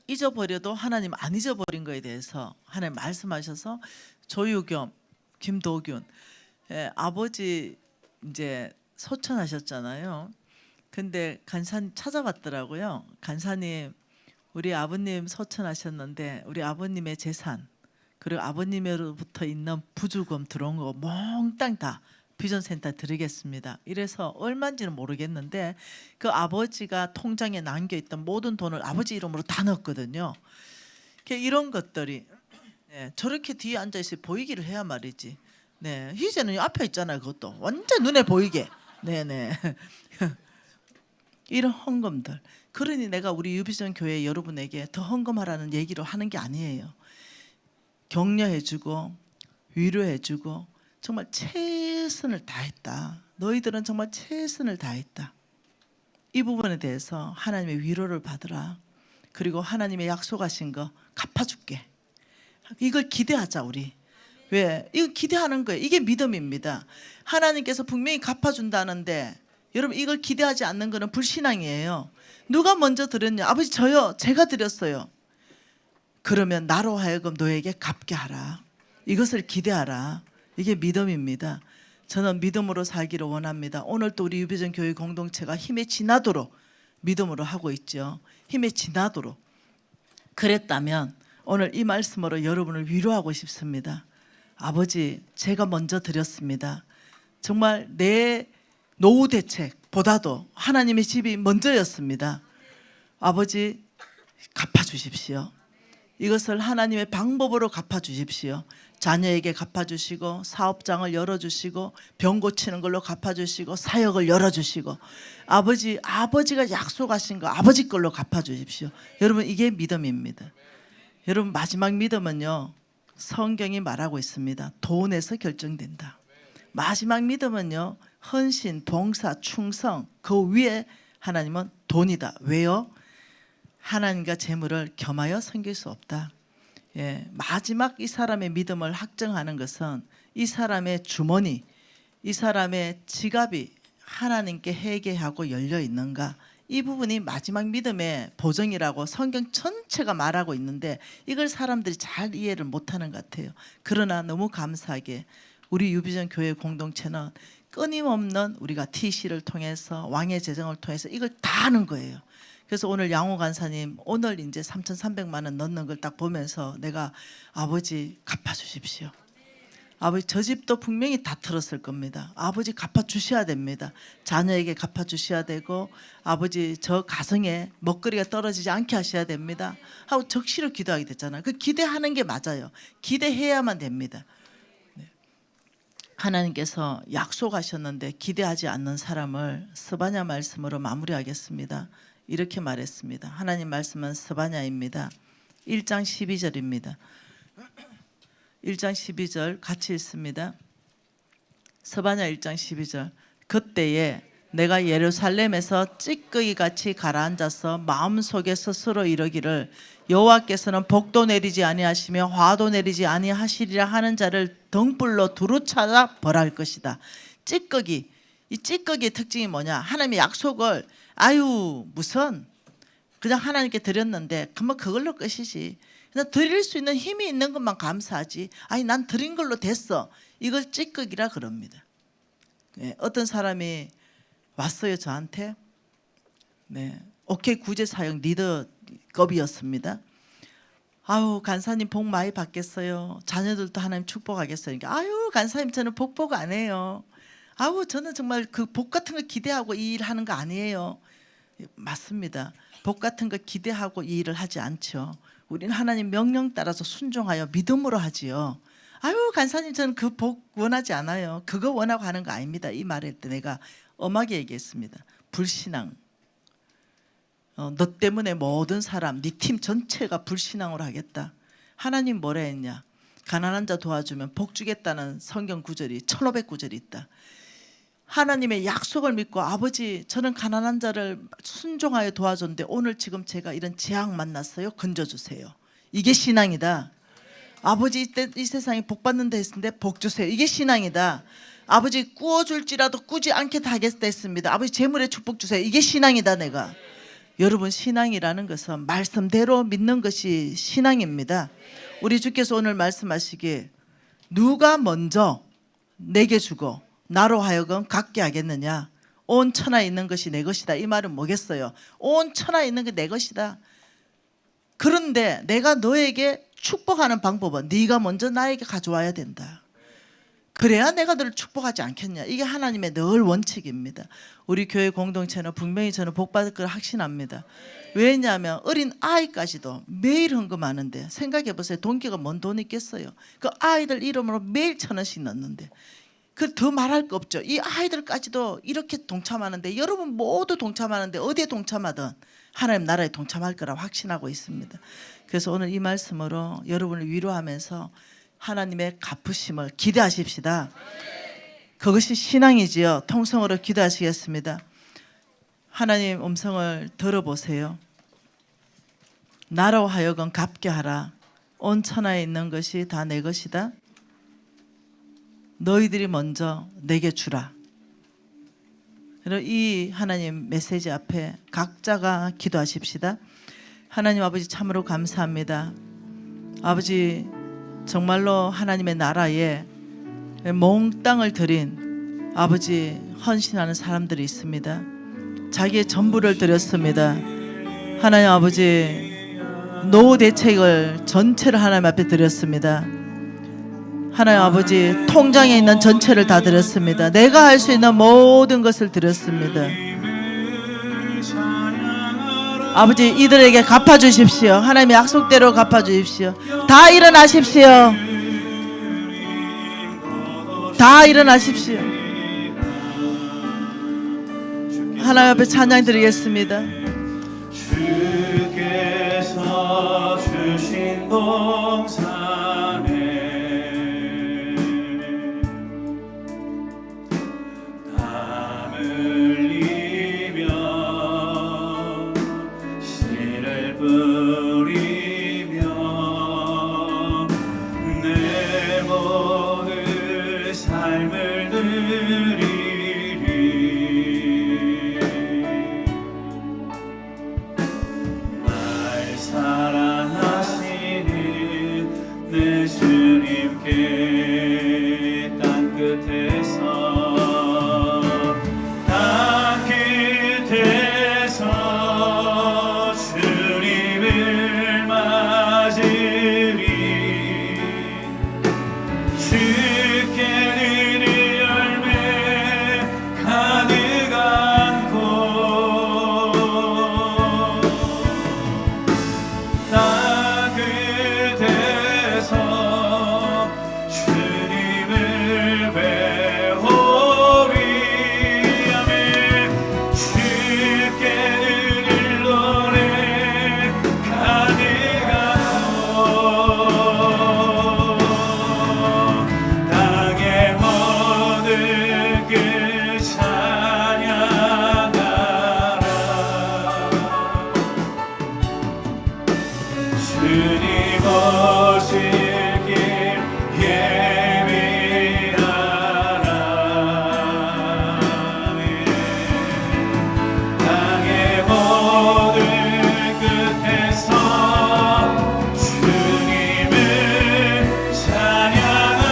잊어버려도 하나님 안 잊어버린 거에 대해서 하나님 말씀하셔서 조유겸, 김도균 아버지 이제 소천하셨잖아요. 근데 간사님 찾아봤더라고요. 간사님 우리 아버님 소천하셨는데 우리 아버님의 재산 그리고 아버님으로부터 있는 부주금 들어온 거 몽땅 다 비전센터 드리겠습니다. 이래서 얼마인지는 모르겠는데 그 아버지가 통장에 남겨있던 모든 돈을 아버지 이름으로 다 넣었거든요. 이런 것들이 네, 저렇게 뒤에 앉아있어 보이기를 해야 말이지. 네, 희재는 앞에 있잖아요. 그것도 완전 눈에 보이게. 네네. 이런 헌금들. 그러니 내가 우리 유비전 교회 여러분에게 더 헌금하라는 얘기를 하는 게 아니에요. 격려해주고 위로해주고 정말 최선을 다했다. 너희들은 정말 최선을 다했다. 이 부분에 대해서 하나님의 위로를 받으라. 그리고 하나님의 약속하신 거 갚아줄게. 이걸 기대하자 우리. 왜? 이거 기대하는 거예요. 이게 믿음입니다. 하나님께서 분명히 갚아준다는데 여러분 이걸 기대하지 않는 거는 불신앙이에요. 누가 먼저 드렸냐? 아버지 저요. 제가 드렸어요. 그러면 나로 하여금 너에게 갚게 하라. 이것을 기대하라. 이게 믿음입니다. 저는 믿음으로 살기를 원합니다. 오늘 또 우리 유비전 교회 공동체가 힘에 지나도록 믿음으로 하고 있죠. 힘에 지나도록. 그랬다면 오늘 이 말씀으로 여러분을 위로하고 싶습니다. 아버지 제가 먼저 드렸습니다. 정말 내 노후 대책보다도 하나님의 집이 먼저였습니다. 아버지 갚아주십시오. 이것을 하나님의 방법으로 갚아주십시오. 자녀에게 갚아주시고 사업장을 열어주시고 병 고치는 걸로 갚아주시고 사역을 열어주시고 아버지가 약속하신 거 아버지 걸로 갚아주십시오. 여러분 이게 믿음입니다. 여러분 마지막 믿음은요. 성경이 말하고 있습니다. 돈에서 결정된다. 마지막 믿음은요. 헌신, 봉사, 충성 그 위에 하나님은 돈이다. 왜요? 하나님과 재물을 겸하여 섬길 수 없다. 예, 마지막 이 사람의 믿음을 확정하는 것은 이 사람의 주머니, 이 사람의 지갑이 하나님께 회개하고 열려 있는가, 이 부분이 마지막 믿음의 보정이라고 성경 전체가 말하고 있는데 이걸 사람들이 잘 이해를 못하는 것 같아요. 그러나 너무 감사하게 우리 유비전 교회 공동체는 끊임없는 우리가 TC를 통해서 왕의 재정을 통해서 이걸 다 하는 거예요. 그래서 오늘 양호 간사님 오늘 이제 3,300만 원 넣는 걸 딱 보면서 내가 아버지 갚아주십시오. 아버지 저 집도 분명히 다 틀었을 겁니다. 아버지 갚아주셔야 됩니다. 자녀에게 갚아주셔야 되고 아버지 저 가정에 먹거리가 떨어지지 않게 하셔야 됩니다 하고 적시로 기도하게 됐잖아요. 그 기대하는 게 맞아요. 기대해야만 됩니다. 하나님께서 약속하셨는데 기대하지 않는 사람을 스바냐 말씀으로 마무리하겠습니다. 이렇게 말했습니다. 하나님 말씀은 스바냐입니다. 1장 12절입니다. 1장 12절 같이 읽습니다. 스바냐 1장 12절. 그때에 내가 예루살렘에서 찌꺼기 같이 가라앉아서 마음속에 스스로 이르기를 여호와께서는 복도 내리지 아니하시며 화도 내리지 아니하시리라 하는 자를 등불로 두루 찾아 벌할 것이다. 찌꺼기, 이 찌꺼기의 특징이 뭐냐? 하나님의 약속을 아유 무슨 그냥 하나님께 드렸는데 그러면 그걸로 끝이지. 그냥 드릴 수 있는 힘이 있는 것만 감사하지. 아니 난 드린 걸로 됐어. 이걸 찌꺼기라 그럽니다. 네, 어떤 사람이 왔어요 저한테. 네, 오케이 구제 사역 리더급이었습니다. 아유 간사님 복 많이 받겠어요. 자녀들도 하나님 축복하겠어요. 그러니까 아유 간사님 저는 복복 안 해요. 아우 저는 정말 그 복 같은 거 기대하고 이 일 하는 거 아니에요. 맞습니다. 복 같은 거 기대하고 이 일을 하지 않죠. 우리는 하나님 명령 따라서 순종하여 믿음으로 하지요. 아유 간사님 저는 그 복 원하지 않아요. 그거 원하고 하는 거 아닙니다. 이 말할 때 내가 엄하게 얘기했습니다. 불신앙. 너 때문에 모든 사람 네 팀 전체가 불신앙으로 하겠다. 하나님 뭐라 했냐? 가난한 자 도와주면 복 주겠다는 성경 구절이 1500구절이 있다. 하나님의 약속을 믿고 아버지 저는 가난한 자를 순종하여 도와줬는데 오늘 지금 제가 이런 재앙 만났어요. 건져주세요. 이게 신앙이다. 아버지 이 세상에 복 받는 데 있는데 복 주세요. 이게 신앙이다. 아버지 꾸어줄지라도 꾸지 않게 하겠다 했습니다. 아버지 재물에 축복 주세요. 이게 신앙이다. 내가 여러분 신앙이라는 것은 말씀대로 믿는 것이 신앙입니다. 우리 주께서 오늘 말씀하시기에 누가 먼저 내게 주고 나로 하여금 갖게 하겠느냐. 온 천하에 있는 것이 내 것이다. 이 말은 뭐겠어요? 온 천하에 있는 게 내 것이다. 그런데 내가 너에게 축복하는 방법은 네가 먼저 나에게 가져와야 된다. 그래야 내가 너를 축복하지 않겠냐. 이게 하나님의 늘 원칙입니다. 우리 교회 공동체는 분명히 저는 복받을 걸 확신합니다. 왜냐하면 어린 아이까지도 매일 헌금하는데 생각해 보세요. 돈기가 뭔 돈이 있겠어요. 그 아이들 이름으로 매일 1,000원씩 넣는데 그 더 말할 거 없죠. 이 아이들까지도 이렇게 동참하는데 여러분 모두 동참하는데 어디에 동참하든 하나님 나라에 동참할 거라 확신하고 있습니다. 그래서 오늘 이 말씀으로 여러분을 위로하면서 하나님의 갚으심을 기대하십시다. 그것이 신앙이지요. 통성으로 기도하시겠습니다. 하나님 음성을 들어보세요. 나로 하여금 갚게 하라. 온 천하에 있는 것이 다 내 것이다. 너희들이 먼저 내게 주라. 이 하나님 메시지 앞에 각자가 기도하십시다. 하나님 아버지 참으로 감사합니다. 아버지 정말로 하나님의 나라에 몽땅을 드린 아버지 헌신하는 사람들이 있습니다. 자기의 전부를 드렸습니다. 하나님 아버지 노후 대책을 전체를 하나님 앞에 드렸습니다. 하나님 아버지 통장에 있는 전체를 다 드렸습니다. 내가 할 수 있는 모든 것을 드렸습니다. 아버지 이들에게 갚아주십시오. 하나님의 약속대로 갚아주십시오. 다 일어나십시오. 다 일어나십시오. 하나님 앞에 찬양 드리겠습니다. 주께서 주신 동산에 땀 흘리며 씨를 뿌리며 주님 오실 길 예비하라. 땅의 모든 끝에서 주님을 찬양하라.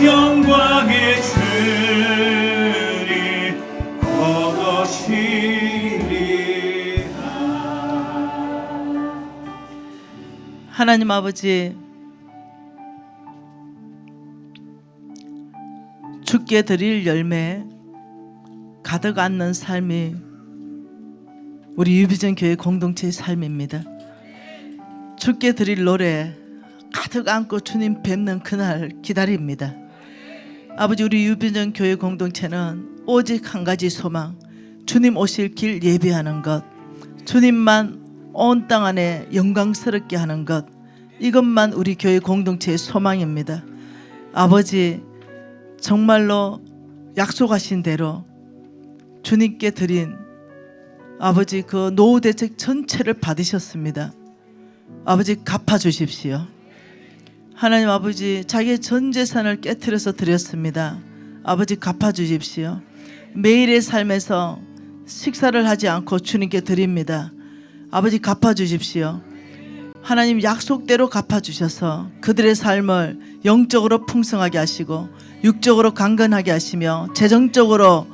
영광의 주님 곧 오시리라. 하나님 아버지, 주께 드릴 열매 가득 않는 삶이 우리 유비전 교회 공동체의 삶입니다. 주께 드릴 노래 가득 안고 주님 뵙는 그날 기다립니다. 아버지, 우리 유비전 교회 공동체는 오직 한 가지 소망, 주님 오실 길 예비하는 것, 주님만 온 땅 안에 영광스럽게 하는 것, 이것만 우리 교회 공동체의 소망입니다. 아버지, 정말로 약속하신 대로 주님께 드린 아버지 그 노후 대책 전체를 받으셨습니다. 아버지, 갚아주십시오. 하나님 아버지, 자기의 전 재산을 깨트려서 드렸습니다. 아버지, 갚아주십시오. 매일의 삶에서 식사를 하지 않고 주님께 드립니다. 아버지, 갚아주십시오. 하나님 약속대로 갚아주셔서 그들의 삶을 영적으로 풍성하게 하시고 육적으로 강건하게 하시며 재정적으로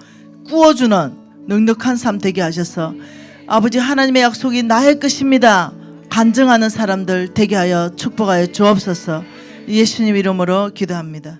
꾸어주는 넉넉한 삶 되게 하셔서 아버지, 하나님의 약속이 나의 것입니다 간증하는 사람들 되게 하여 축복하여 주옵소서. 예수님 이름으로 기도합니다.